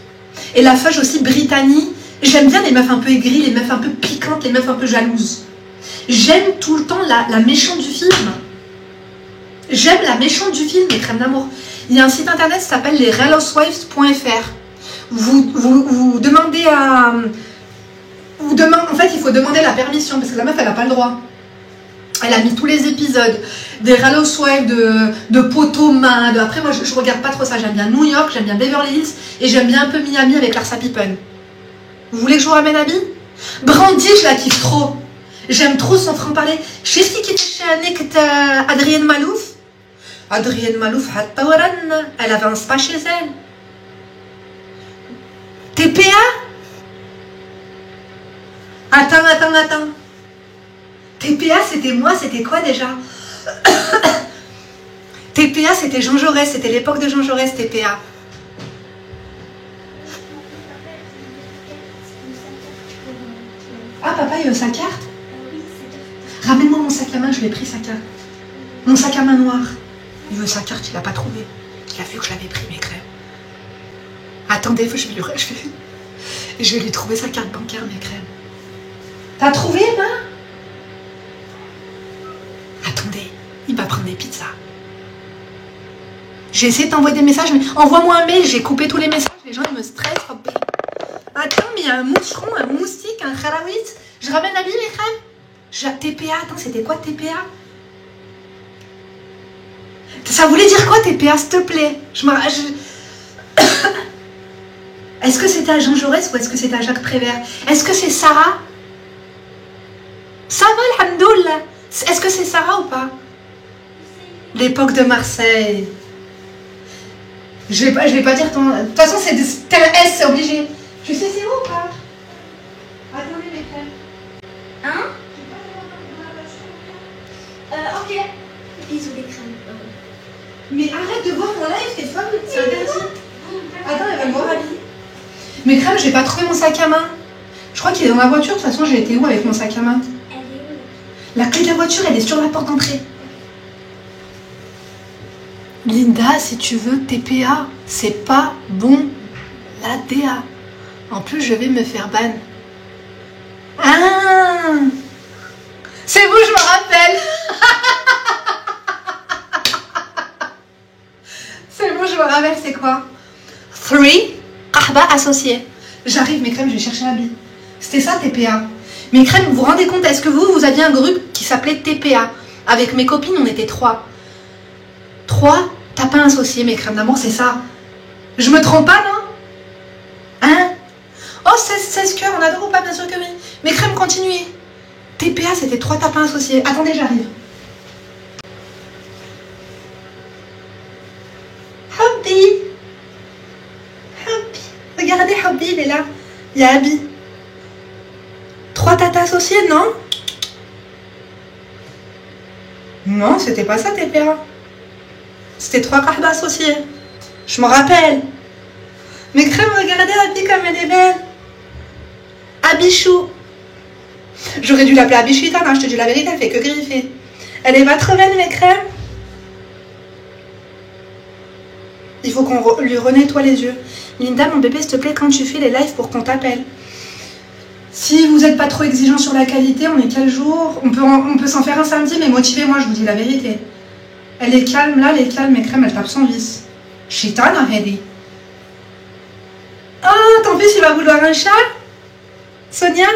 Et la feuge aussi Brittany. J'aime bien les meufs un peu aigries, les meufs un peu piquantes, les meufs un peu jalouses. J'aime tout le temps la méchante du film. J'aime la méchante du film, les crèmes d'amour. Il y a un site internet qui s'appelle lesrealhousewives.fr. Vous demandez à... En fait, il faut demander la permission parce que la meuf, elle n'a pas le droit. Elle a mis tous les épisodes des Real Housewives, de Potomac. Après, moi, je regarde pas trop ça. J'aime bien New York, j'aime bien Beverly Hills et j'aime bien un peu Miami avec Larsa Pippen. Vous voulez que je vous ramène Abby? Brandy, je la kiffe trop. J'aime trop son franc-parler. Je sais ce qui quitte chez Annick Adrienne Malouf. Adrienne Malouf, elle avait un spa chez elle. TPA? Attends. TPA, c'était moi, c'était quoi déjà? TPA, c'était Jean Jaurès, c'était l'époque de Jean Jaurès, TPA. Ah, papa, il veut sa carte? Ramène-moi mon sac à main, je l'ai pris sa carte. Mon sac à main noir. Il veut sa carte, il l'a pas trouvé. Il a vu que je l'avais pris, mes crèmes. Attendez, je vais lui trouver sa carte bancaire, mes crèmes. T'as trouvé, Emma? Attendez, il va prendre des pizzas. J'ai essayé de t'envoyer des messages, mais envoie-moi un mail, j'ai coupé tous les messages, les gens ils me stressent. Attends, mais il y a un moucheron, un moustique, un kharawit. Je ramène la vie, mes crèmes? TPA, attends, c'était quoi TPA? Ça voulait dire quoi TPA, s'il te plaît? Est-ce que c'était à Jean Jaurès ou est-ce que c'était à Jacques Prévert? Est-ce que c'est Sarah? Ça va, alhamdoulilah. Est-ce que c'est Sarah ou pas? L'époque de Marseille. Je vais pas dire ton... De toute façon, c'est un S, c'est obligé. Tu sais c'est où ou pas? Attendez, mes crèmes. Hein? Ok. Bisous les crèmes. Mais arrête de voir mon live, t'es folle, c'est interdit. Attends, elle va me voir à vie. Mes crèmes, j'ai pas trouvé mon sac à main. Je crois qu'il est dans la voiture. De toute façon, j'ai été où avec mon sac à main? Elle est où? La clé de la voiture, elle est sur la porte d'entrée. Linda, si tu veux, TPA, c'est pas bon. La DA. En plus, je vais me faire ban. Ah! C'est vous, je je me rappelle, c'est quoi? 3 qahba associés. J'arrive, mes crèmes, je vais chercher un billet. C'était ça, TPA. Mes crèmes, vous vous rendez compte, est-ce que vous aviez un groupe qui s'appelait TPA? Avec mes copines, on était 3. 3 tapins associés, mes crèmes d'amour, c'est ça. Je me trompe pas, non? Hein? Oh, 16 cœurs, on adore ou pas? Bien sûr que oui. Mes crèmes, continuez. TPA, c'était 3 tapins associés. Attendez, j'arrive. Hobby. Hobby. Regardez, Hobby, il est là. Il y a Abby. 3 tatas associés, non? Non, c'était pas ça, TPA. C'était 3 qahba associés. Je me rappelle. Mes crèmes, regardez Abby comme elle est belle. Abichou. J'aurais dû l'appeler Abichuita, non, je te dis la vérité, elle fait que griffer. Elle est pas trop belle, mes crèmes. Il faut qu'on lui renettoie les yeux. Linda, mon bébé, s'il te plaît, quand tu fais les lives pour qu'on t'appelle. Si vous n'êtes pas trop exigeant sur la qualité, on est quel jour? On peut s'en faire un samedi, mais motivez-moi, je vous dis la vérité. Elle est calme, là, elle est calme, mes crèmes, elle tape son vis. Chitana, Hedi. Oh, ton fils, il va vouloir un chat? Sonia?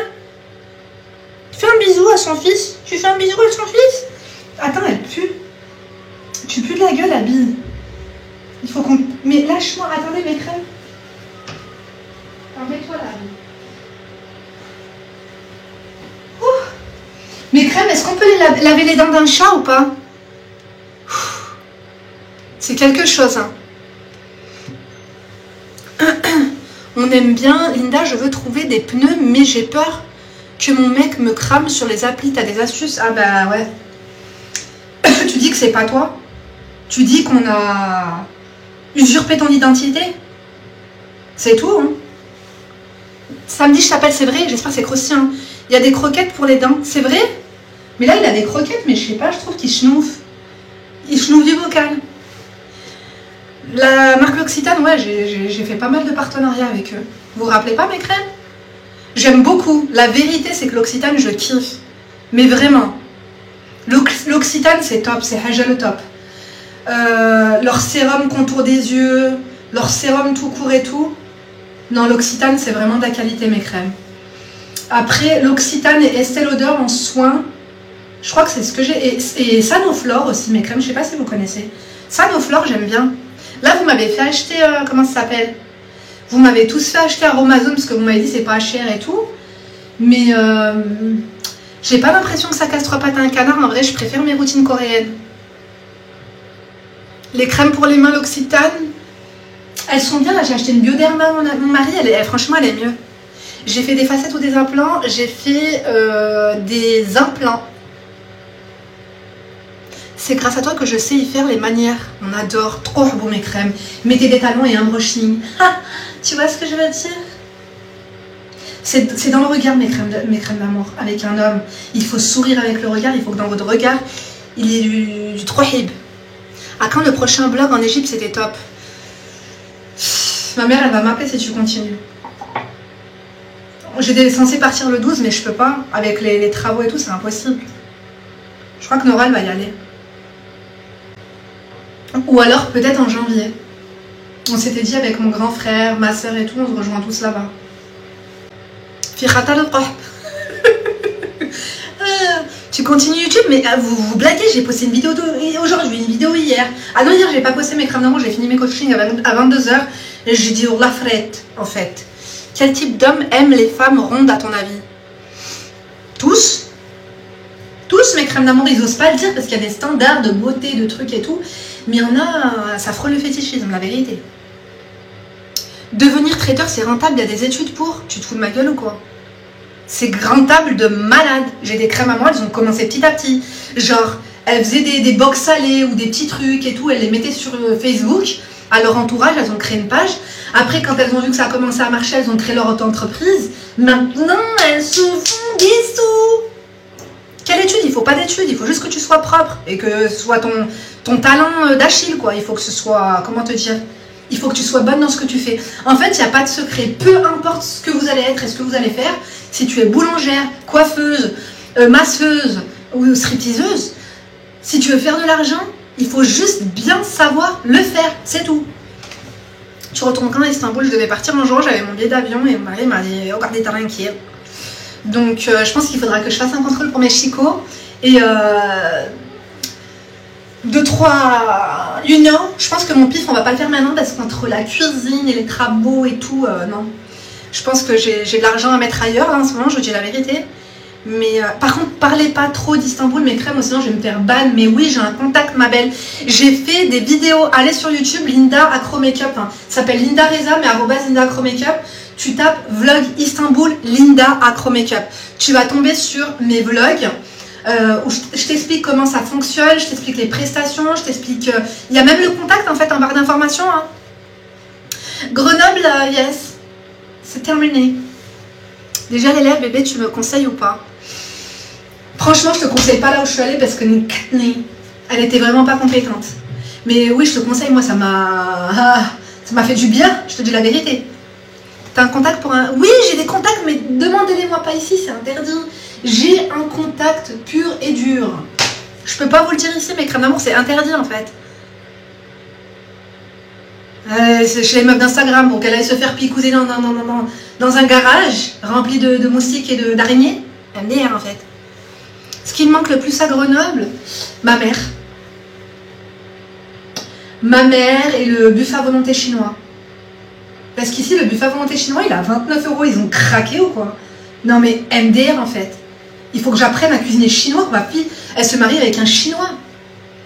Fais un bisou à son fils. Tu fais un bisou à son fils? Attends, elle pue. Tu pues de la gueule, Abby. Il faut qu'on... Mais lâche-moi. Attendez, mes crèmes. Remets-toi là, Abby. Mes crèmes, est-ce qu'on peut laver les dents d'un chat ou pas? C'est quelque chose, hein. On aime bien. Linda, je veux trouver des pneus, mais j'ai peur que mon mec me crame sur les applis. T'as des astuces? Ah bah ouais. Tu dis que c'est pas toi? Tu dis qu'on a usurpé ton identité? C'est tout, hein. Samedi, je t'appelle, c'est vrai. J'espère que c'est croustillant. Il y a des croquettes pour les dents. C'est vrai? Mais là, il a des croquettes, mais je sais pas, je trouve qu'il schnouffe. Il schnouffe du bocal. La marque L'Occitane, ouais, j'ai fait pas mal de partenariats avec eux. Vous vous rappelez pas, mes crèmes? J'aime beaucoup. La vérité, c'est que l'Occitane, je kiffe. Mais vraiment. L'Occitane, c'est top. C'est Haja le top. Leur sérum contour des yeux, leur sérum tout court et tout. Non, l'Occitane, c'est vraiment de la qualité, mes crèmes. Après, l'Occitane et Estée Lauder en soins. Je crois que c'est ce que j'ai. Et Sanoflore aussi, mes crèmes. Je sais pas si vous connaissez. Sanoflore, j'aime bien. Là, vous m'avez fait acheter... comment ça s'appelle? Vous m'avez tous fait acheter Aromazone parce que vous m'avez dit c'est pas cher et tout. Mais j'ai pas l'impression que ça casse 3 pattes à un canard. En vrai, je préfère mes routines coréennes. Les crèmes pour les mains, l'Occitane, elles sont bien. Là, j'ai acheté une Bioderma. Mon mari, franchement, elle est mieux. J'ai fait des facettes ou des implants. J'ai fait des implants. C'est grâce à toi que je sais y faire les manières. On adore. Trop beau, mes crèmes. Mettez des talons et un brushing. Ah, tu vois ce que je veux dire? C'est dans le regard, mes crèmes d'amour. Avec un homme, il faut sourire avec le regard. Il faut que dans votre regard, il y ait du trohib. À quand le prochain vlog en Égypte? C'était top. Ma mère, elle va m'appeler si tu continues. J'étais censée partir le 12, mais je peux pas. Avec les travaux et tout, c'est impossible. Je crois que Nora, elle va y aller. Ou alors peut-être en janvier. On s'était dit avec mon grand frère, ma soeur et tout, on se rejoint tous là-bas. Firata le Tu continues YouTube, mais vous blaguez, j'ai posté une vidéo aujourd'hui, une vidéo hier. Ah non, hier j'ai pas posté mes crèmes d'amour, j'ai fini mes coachings à 22h. Et j'ai dit, oh la frette, en fait. Quel type d'homme aime les femmes rondes à ton avis? Tous? Tous, mes crèmes d'amour, ils osent pas le dire parce qu'il y a des standards de beauté, de trucs et tout. Mais il y en a, ça frôle le fétichisme, la vérité. Devenir traiteur, c'est rentable, il y a des études pour. Tu te fous de ma gueule ou quoi? C'est rentable de malade. J'ai des crèmes à moi, elles ont commencé petit à petit. Genre, elles faisaient des box salées ou des petits trucs et tout, elles les mettaient sur Facebook. À leur entourage, elles ont créé une page. Après, quand elles ont vu que ça a commencé à marcher, elles ont créé leur auto-entreprise. Maintenant, elles se font des sous. Quelle étude? Il faut pas d'études, il faut juste que tu sois propre et que ce soit ton talent d'Achille, quoi. Il faut que ce soit, comment te dire? Il faut que tu sois bonne dans ce que tu fais. En fait, il n'y a pas de secret. Peu importe ce que vous allez être et ce que vous allez faire, si tu es boulangère, coiffeuse, masseuse ou stripteaseuse, si tu veux faire de l'argent, il faut juste bien savoir le faire, c'est tout. retourne quand à Istanbul, je devais partir un jour, j'avais mon billet d'avion et mon mari m'a dit regardez tranquille. Donc je pense qu'il faudra que je fasse un contrôle pour mes chicots et 2-3 unions. Je pense que mon pif on va pas le faire maintenant parce qu'entre la cuisine et les travaux et tout, non. Je pense que j'ai de l'argent à mettre ailleurs là, en ce moment, je vous dis la vérité. Mais par contre, parlez pas trop d'Istanbul, mes crèmes, sinon je vais me faire ban. Mais oui, j'ai un contact, ma belle. J'ai fait des vidéos. Allez sur YouTube, Linda Acro Makeup. Hein. Ça s'appelle Linda Reza, mais @Linda Acro Makeup. Tu tapes vlog Istanbul, Linda Acro Makeup. Tu vas tomber sur mes vlogs où je t'explique comment ça fonctionne, je t'explique les prestations, je t'explique. Il y a même le contact en fait en barre d'informations. Hein. Grenoble, yes, c'est terminé. Déjà l'élève, bébé, tu me conseilles ou pas? Franchement, je te conseille pas là où je suis allée parce que elle était vraiment pas compétente. Mais oui, je te conseille, moi, ça m'a fait du bien, je te dis la vérité. T'as un contact pour un... Oui, j'ai des contacts, mais demandez-les-moi pas ici, c'est interdit. J'ai un contact pur et dur. Je peux pas vous le dire ici, mais crème d'amour, c'est interdit en fait. C'est chez les meufs d'Instagram pour qu'elle aille se faire picouser dans un garage rempli de moustiques et d'araignées. MDR en fait. Ce qui me manque le plus à Grenoble, ma mère. Ma mère et le buffet à volonté chinois. Parce qu'ici, le buffet à volonté chinois, il est à 29 €. Ils ont craqué ou quoi? Non mais MDR en fait. Il faut que j'apprenne à cuisiner chinois. Ma fille, elle se marie avec un chinois.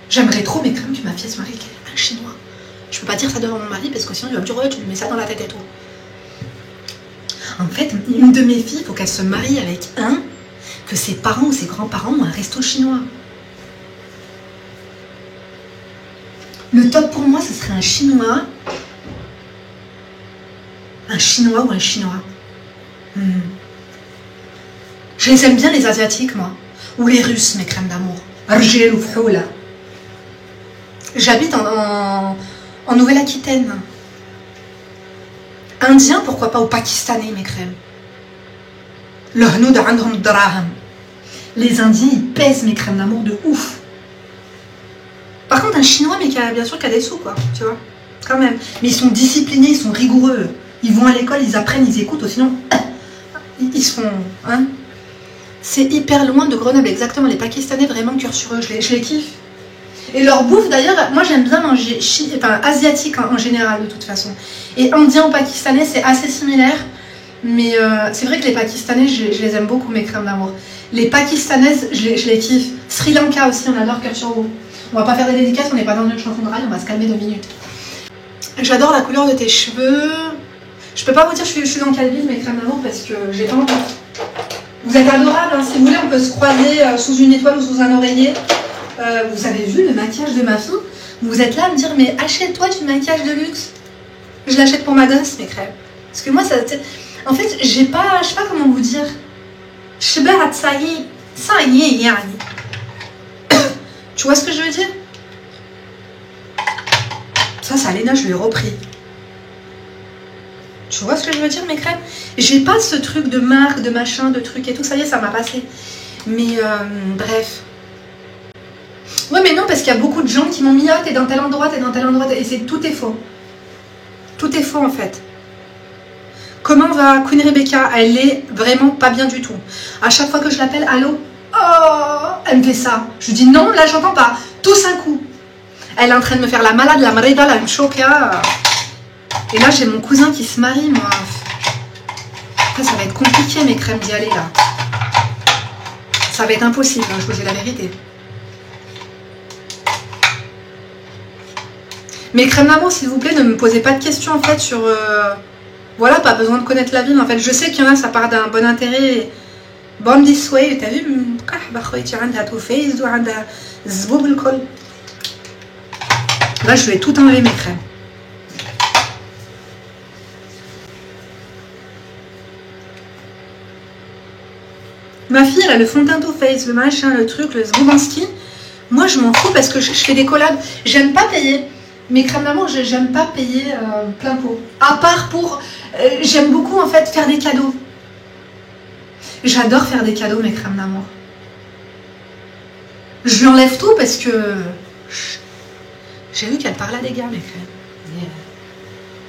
J'aimerais trop, mais quand même que ma fille se marie avec un chinois. Je peux pas dire ça devant mon mari parce que sinon il va me dire ouais, tu lui mets ça dans la tête et tout. En fait, une de mes filles, il faut qu'elle se marie avec un que ses parents ou ses grands-parents ont un resto chinois. Le top pour moi, ce serait un chinois. Un chinois ou un chinois. Je les aime bien les asiatiques, moi. Ou les russes, mes crèmes d'amour. Argel ou Froula. J'habite en Nouvelle-Aquitaine. Indien, pourquoi pas, ou pakistanais, mes crèmes. Le hnoud andhum draham. Les Indiens, ils pèsent mes crèmes d'amour de ouf. Par contre, un chinois, mais bien sûr, qui a des sous, quoi, tu vois, quand même. Mais ils sont disciplinés, ils sont rigoureux. Ils vont à l'école, ils apprennent, ils écoutent, sinon, ils se font, hein. C'est hyper loin de Grenoble, exactement. Les Pakistanais, vraiment, cœur sur eux, je les kiffe. Et leur bouffe, d'ailleurs, moi, j'aime bien manger asiatique en général, de toute façon. Et indien ou pakistanais, c'est assez similaire. Mais c'est vrai que les Pakistanais, je les aime beaucoup, mes crèmes d'amour. Les Pakistanaises, je les kiffe. Sri Lanka aussi, on adore cœur sur vous. On va pas faire des dédicaces, on n'est pas dans une chanson de rail, on va se calmer 2 minutes. J'adore la couleur de tes cheveux. Je peux pas vous dire je suis dans quelle ville, mes crèmes d'amour, parce que j'ai pas envie. Vous êtes adorables, hein. Si vous voulez, on peut se croiser sous une étoile ou sous un oreiller. Vous avez vu le maquillage de ma fille? Vous êtes là à me dire, mais achète-toi du maquillage de luxe. Je l'achète pour ma gosse, mes crèmes. Parce que moi, ça... En fait, j'ai pas... Je sais pas comment vous dire. Tu vois ce que je veux dire? Ça, Léna, je lui ai repris. Tu vois ce que je veux dire, mes crèmes? J'ai pas ce truc de marque, de machin, de truc et tout. Ça y est, ça m'a passé. Mais bref. Ouais, mais non, parce qu'il y a beaucoup de gens qui m'ont mis, ah, t'es dans tel endroit, et tout est faux. Tout est faux, en fait. Comment va Queen Rebecca? Elle est vraiment pas bien du tout. À chaque fois que je l'appelle, allô? Oh, elle me fait ça. Je lui dis non, là j'entends pas. Tous un coup. Elle est en train de me faire la malade, la mreda, la mchoka. Et là j'ai mon cousin qui se marie, moi. Après, ça va être compliqué, mes crèmes, d'y aller là. Ça va être impossible, hein, je vous dis la vérité. Mes crèmes d'amour, s'il vous plaît, ne me posez pas de questions en fait sur... Voilà, pas besoin de connaître la ville. En fait, je sais qu'il y en a, ça part d'un bon intérêt. Born this way, t'as vu? Là, je vais tout enlever, mes crèmes. Ma fille, elle a le fond de teint Too Faced, le machin, le truc, le Zboubanski. Moi, je m'en fous parce que je fais des collabs. J'aime pas payer. Mes crèmes d'amour, j'aime pas payer plein pot. À part pour... j'aime beaucoup, en fait, faire des cadeaux. J'adore faire des cadeaux, mes crèmes d'amour. Je lui enlève tout parce que... J'ai vu qu'elle parlait à des gars, mes crèmes.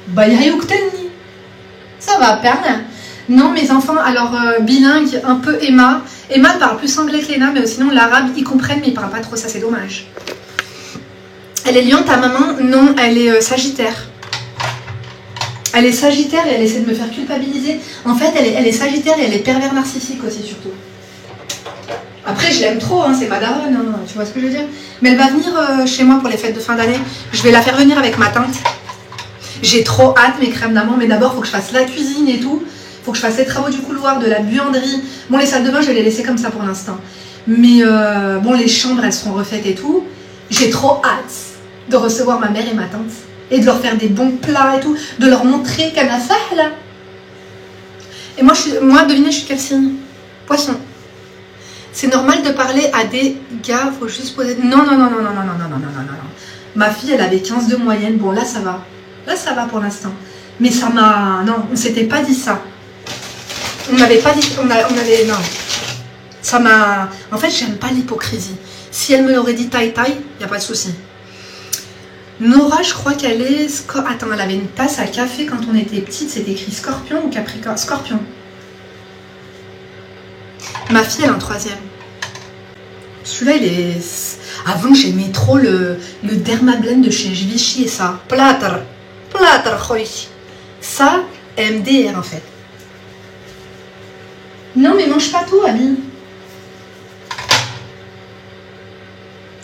Bah, yayouktelni. Ça va, perna. Non, mes enfants, alors bilingue, un peu Emma. Emma parle plus anglais que Léna, mais sinon l'arabe, ils comprennent, mais ils parlent pas trop, ça c'est dommage. Elle est lion, ta maman? Non, elle est sagittaire. Elle est sagittaire et elle essaie de me faire culpabiliser. En fait, elle est sagittaire et elle est pervers narcissique aussi, surtout. Après, je l'aime trop, hein, c'est ma daronne, hein, tu vois ce que je veux dire. Mais elle va venir chez moi pour les fêtes de fin d'année. Je vais la faire venir avec ma tante. J'ai trop hâte, mes crèmes d'amande, mais d'abord, il faut que je fasse la cuisine et tout. Il faut que je fasse les travaux du couloir, de la buanderie. Bon, les salles de bain, je vais les laisser comme ça pour l'instant. Mais bon, les chambres, elles seront refaites et tout. J'ai trop hâte de recevoir ma mère et ma tante. Et de leur faire des bons plats et tout. De leur montrer qu'elle a fait là. Et moi, devinez, je suis quel signe? Poisson. C'est normal de parler à des gars, faut juste poser... Non. Ma fille, elle avait 15 de moyenne. Bon, là, ça va. Là, ça va pour l'instant. Mais ça m'a... Non, on s'était pas dit ça. On n'avait pas dit... On avait... Non. Ça m'a... En fait, j'aime pas l'hypocrisie. Si elle me l'aurait dit taille, il n'y a pas de souci. Nora, je crois qu'elle est... Attends, elle avait une tasse à café quand on était petite. C'était écrit Scorpion ou Capricorne? Scorpion. Ma fille, elle est en 3e. Celui-là, il est... Avant, j'aimais trop le Dermablend de chez Vichy et ça. Plater, khoy. Ça, MDR en fait. Non, mais mange pas tout, Ami.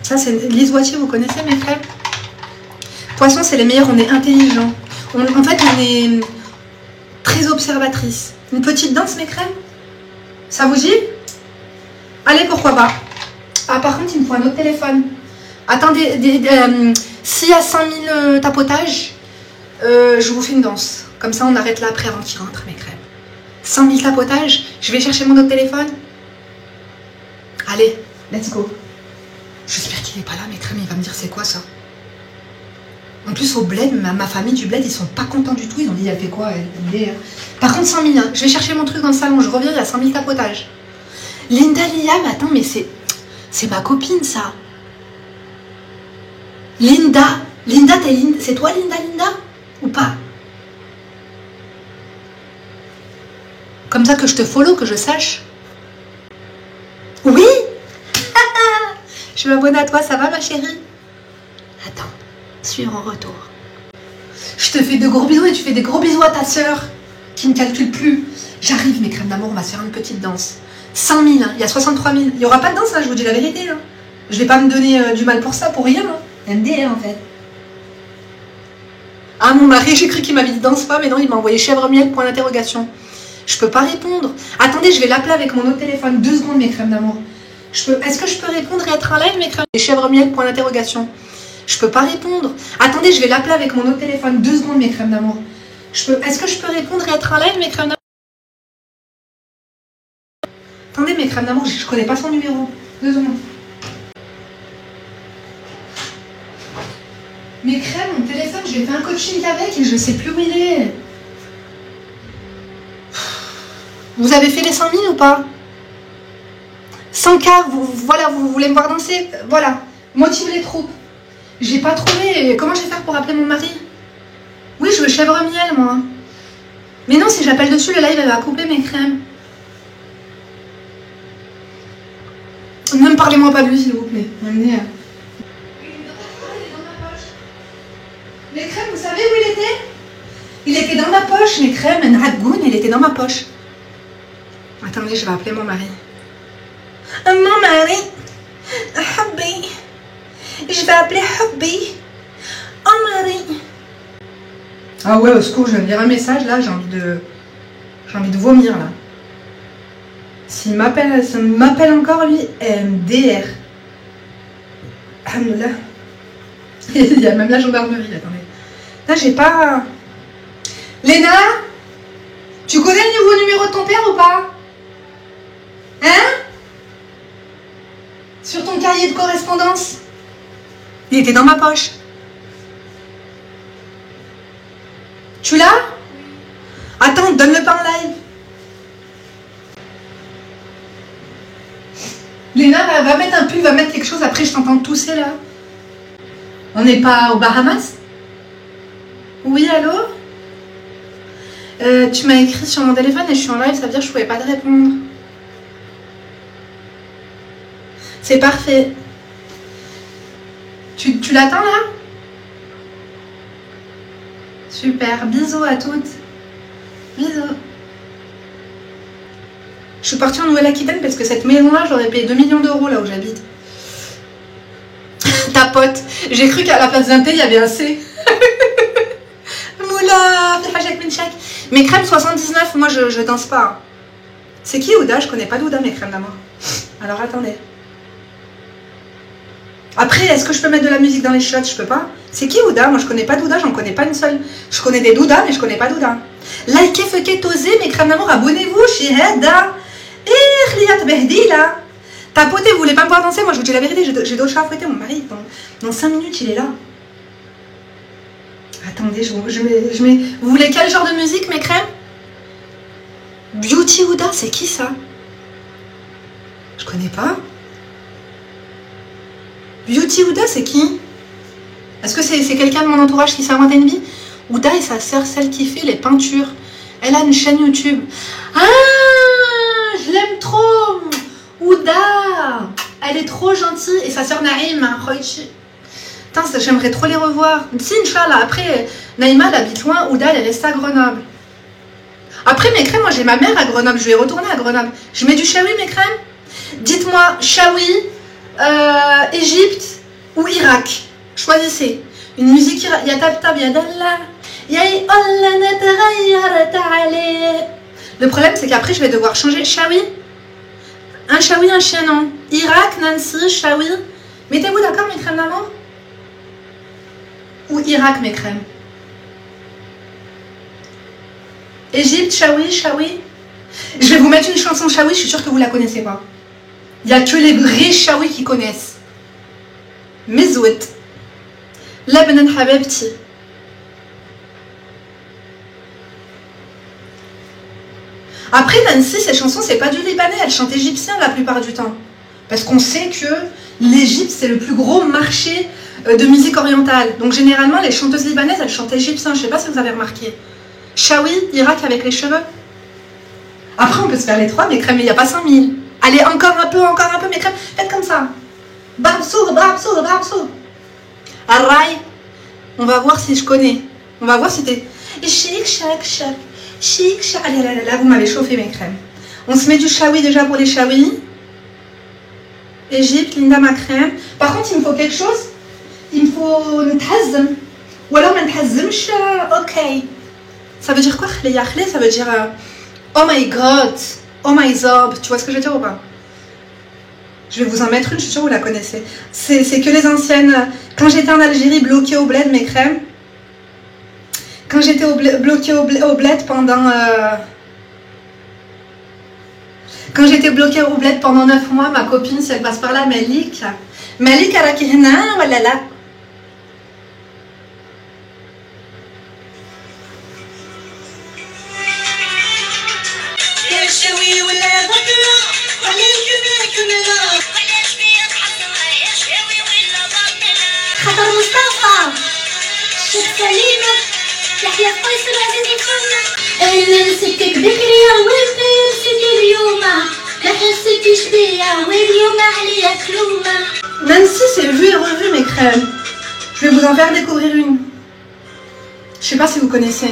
Ça, c'est Lise Wattier, vous connaissez mes frères? Poisson, c'est les meilleurs, on est intelligents. En fait, on est très observatrice. Une petite danse, mes crèmes? Ça vous dit? Allez, pourquoi pas? Ah, par contre, il me faut un autre téléphone. Attendez, s'il y a 5000 tapotages, je vous fais une danse. Comme ça, on arrête là après avant qu'il rentre, mes crèmes. 100 000 tapotages, je vais chercher mon autre téléphone. Allez, let's go. J'espère qu'il n'est pas là, mes crèmes, il va me dire c'est quoi ça. En plus, au bled, ma famille du bled, ils sont pas contents du tout. Ils ont dit, elle fait quoi elle. Par contre, 100 000, hein. Je vais chercher mon truc dans le salon, je reviens, il y a 100 000 tapotages. Linda Liam, attends, mais c'est ma copine, ça. Linda, c'est toi, Linda, ou pas? Comme ça que je te follow, que je sache. Oui. Je m'abonne à toi, ça va, ma chérie? Attends, suivre en retour. Je te fais de gros bisous et tu fais des gros bisous à ta sœur qui ne calcule plus. J'arrive, mes crèmes d'amour, on va se faire une petite danse. 100 000, hein. Il y a 63 000. Il n'y aura pas de danse, là, je vous dis la vérité. Hein. Je vais pas me donner du mal pour ça, pour rien. Hein. MDR, en fait. Ah, mon mari, j'ai cru qu'il m'avait dit danse pas, mais non, il m'a envoyé chèvre miel, point d'interrogation. Je peux pas répondre. Attendez, je vais l'appeler avec mon autre téléphone. 2 secondes, mes crèmes d'amour. Est-ce que je peux répondre et être en live, mes crèmes? Chèvre miel, point d'interrogation. Je peux pas répondre. Attendez, je vais l'appeler avec mon autre téléphone. 2 secondes, mes crèmes d'amour. Est-ce que je peux répondre et être en live, mes crèmes d'amour? Attendez, mes crèmes d'amour, je connais pas son numéro. 2 secondes. Mes crèmes, mon téléphone, j'ai fait un coaching avec et je sais plus où il est. Vous avez fait les 100 000 ou pas? 100K, voilà, vous voulez me voir danser? Voilà, motive les troupes. J'ai pas trouvé. Comment je vais faire pour appeler mon mari? Oui, je veux chèvre miel, moi. Mais non, si j'appelle dessus, le live, elle va couper mes crèmes. Ne me parlez-moi pas de lui, s'il vous plaît. Les crèmes, vous savez où il était? Il était dans ma poche, mes crèmes. Il était dans ma poche. Attendez, je vais appeler mon mari. Mon mari, Hubby. Je vais appeler Hubby. Oh, mari. Ah ouais, au secours, je viens de lire un message, là, j'ai envie de vomir, là. S'il m'appelle encore, lui, MDR. Alhamdoulilah. Il y a même la gendarmerie, attendez. Là, j'ai pas... Léna, tu connais le nouveau numéro de ton père ou pas? Hein? Sur ton cahier de correspondance? Il était dans ma poche. Tu l'as? Attends, donne-le pas en live. Léna, va mettre un pull, va mettre quelque chose, après je t'entends tousser là. On n'est pas aux Bahamas? Oui, allô? Tu m'as écrit sur mon téléphone et je suis en live, ça veut dire que je pouvais pas te répondre. C'est parfait. Tu l'attends là? Super, bisous à toutes. Bisous. Je suis partie en Nouvelle-Aquitaine parce que cette maison-là, j'aurais payé 2 millions d'euros là où j'habite. Ta pote. J'ai cru qu'à la place d'un T, il y avait un C. Moula, mes crèmes 79, moi je danse pas. C'est qui Ouda? Je connais pas d'Ouda, mes crèmes d'amour. Alors attendez. Après, est-ce que je peux mettre de la musique dans les shots? Je peux pas. C'est qui Ouda? Moi je connais pas d'Ouda, j'en connais pas une seule. Je connais des Douda, mais je connais pas d'Ouda. Likez, fuckez, osez, mes crèmes d'amour, abonnez-vous, Shihada. Et Khliat Behdi là. Tapotez, vous voulez pas me voir danser? Moi je vous dis la vérité, j'ai d'autres chats à fouetter. Mon mari, dans 5 minutes, il est là. Attendez, je mets... Vous voulez quel genre de musique, mes crèmes? Beauty Ouda, c'est qui ça? Je connais pas. Beauty Ouda, c'est qui? Est-ce que c'est quelqu'un de mon entourage qui s'invente une vie? Ouda et sa sœur, celle qui fait les peintures. Elle a une chaîne YouTube. Ah, je l'aime trop. Ouda, elle est trop gentille. Et sa sœur Naïm, putain, j'aimerais trop les revoir. Si, Inch'Allah. Après, Naïma, elle habite loin. Ouda, elle est restée à Grenoble. Après, mes crèmes, moi, j'ai ma mère à Grenoble. Je vais retourner à Grenoble. Je mets du Chaoui, mes crèmes? Dites-moi, Chaoui, Égypte ou Irak? Choisissez. Une musique irakienne. Il y a Tab, il y a Dalla. Le problème, c'est qu'après, je vais devoir changer. Chaoui. Un Chaoui, un chien, non. Irak, Nancy, Chaoui. Mettez-vous d'accord, mes crèmes d'amour? Ou Irak, mes crèmes? Égypte, Chaoui, Chaoui. Je vais vous mettre une chanson Chaoui, je suis sûre que vous la connaissez pas. Il n'y a que les vrais Chaoui qui connaissent. Mezout. Lebanon Habebti. Après, Nancy, ces chansons, c'est pas du libanais, elle chante égyptien la plupart du temps. Parce qu'on sait que l'Égypte, c'est le plus gros marché de musique orientale. Donc généralement, les chanteuses libanaises, elles chantent égyptien. Je sais pas si vous avez remarqué. Chaoui, Irak avec les cheveux. Après, on peut se faire les trois, mes crèmes, mais il n'y a pas 5000. Allez, encore un peu, mes crèmes. Faites comme ça. Babsou, babsou, babsou. Arraï. On va voir si je connais. On va voir si t'es... Chic, chac, chac. Chic, chac. Allez, là, vous m'avez chauffé, mes crèmes. On se met du Chaoui déjà pour les Chaoui. Égypte, Linda, ma crème. Par contre, il me faut quelque chose. Il me faut ntazzem. Ou alors, ntazzemch, ok. Ça veut dire quoi, khli? Ça veut dire oh my god, oh my zob. Tu vois ce que je veux dire ou pas? Je vais vous en mettre une, je suis sûre que vous la connaissez. C'est que les anciennes. Quand j'étais en Algérie, bloquée au bled, mes crèmes. Quand j'étais bloquée au bled pendant... Quand j'étais bloquée au bled pendant 9 mois, ma copine, si elle passe par là, Malik. Malik, elle a qui hna, voilà là. خطر مصطفى شيخ سليمة يحيى فيصل عزيز محمد أنا نسيتك بكري وانتي نسيتي اليوم ما حسيتيش بيا واليوم عليا كلومة. Nancy, c'est vu et revu, mes crèmes. Je vais vous en faire découvrir une. Je sais pas si vous connaissez.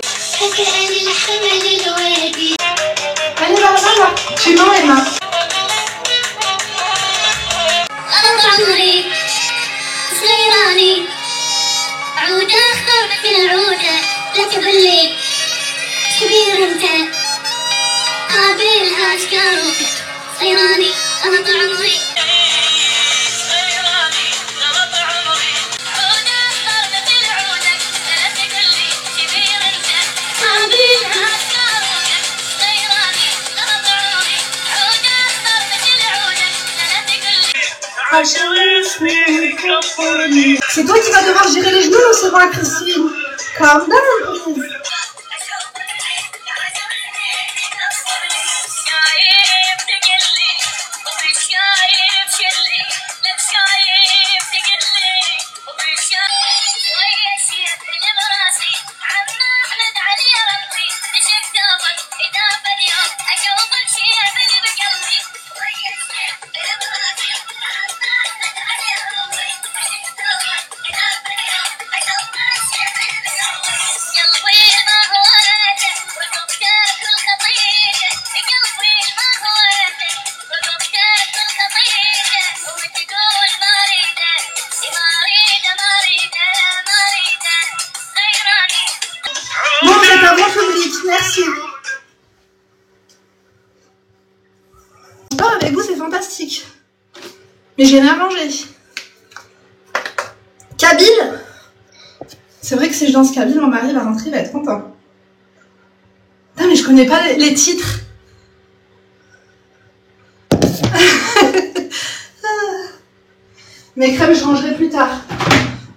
Allez, va. Tu mens, Emma. صيراني عودة اختار في العودة لا تقولي كبير انت قابلها اشكالك صيراني انا طول عمري صيراني انا طول عمري عودة اختار في العودة لا تقولي كبير انت قابلها اشكالك صيراني انا طول عمري عودة اختار في العودة لا تقولي C'est toi qui vas devoir gérer les genoux ou c'est moi, Christine? Calm down, please. mon public, merci. Sport avec vous, c'est fantastique. Mais j'ai rien mangé. Kabyle. C'est vrai que si je danse Kabyle, mon mari va rentrer, il va être content. Putain, mais je connais pas les titres. Mes crèmes, je rangerai plus tard.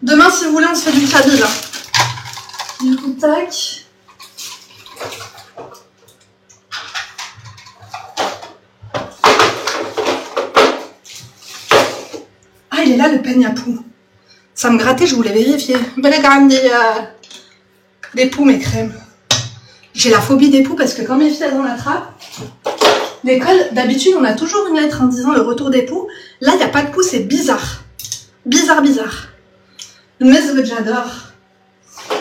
Demain, si vous voulez, on se fait du Kabyle. Du coup, tac. Ah, il est là, le peigne à poux. Ça me grattait, je voulais vérifier. Belle grande des poux, mes crèmes. J'ai la phobie des poux parce que quand mes filles, elles en attrapent, l'école, d'habitude, on a toujours une lettre en disant le retour des poux. Là, il n'y a pas de poux, c'est bizarre. Bizarre, bizarre. Le mezouet, j'adore.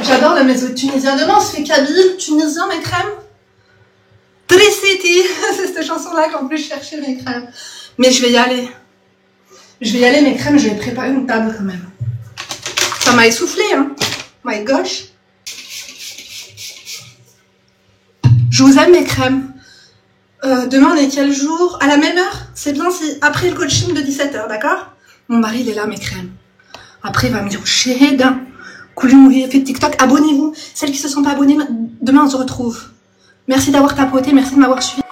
J'adore le mezouet tunisien. Demain, on se fait Kabyle, tunisien, mes crèmes. Tricity. C'est cette chanson-là qu'en plus je cherchais mes crèmes. Mais je vais y aller. Je vais y aller, mes crèmes, je vais préparer une table quand même. Ça m'a essoufflé, hein. My gosh. Je vous aime, mes crèmes. Demain, on est quel jour? À la même heure? C'est bien si après le coaching de 17h, d'accord? Mon mari, il est là, mes crèmes. Après, il va me dire, Chéda, Koulinou, fait TikTok, abonnez-vous. Celles qui se sont pas abonnées, demain, on se retrouve. Merci d'avoir tapoté, merci de m'avoir suivi.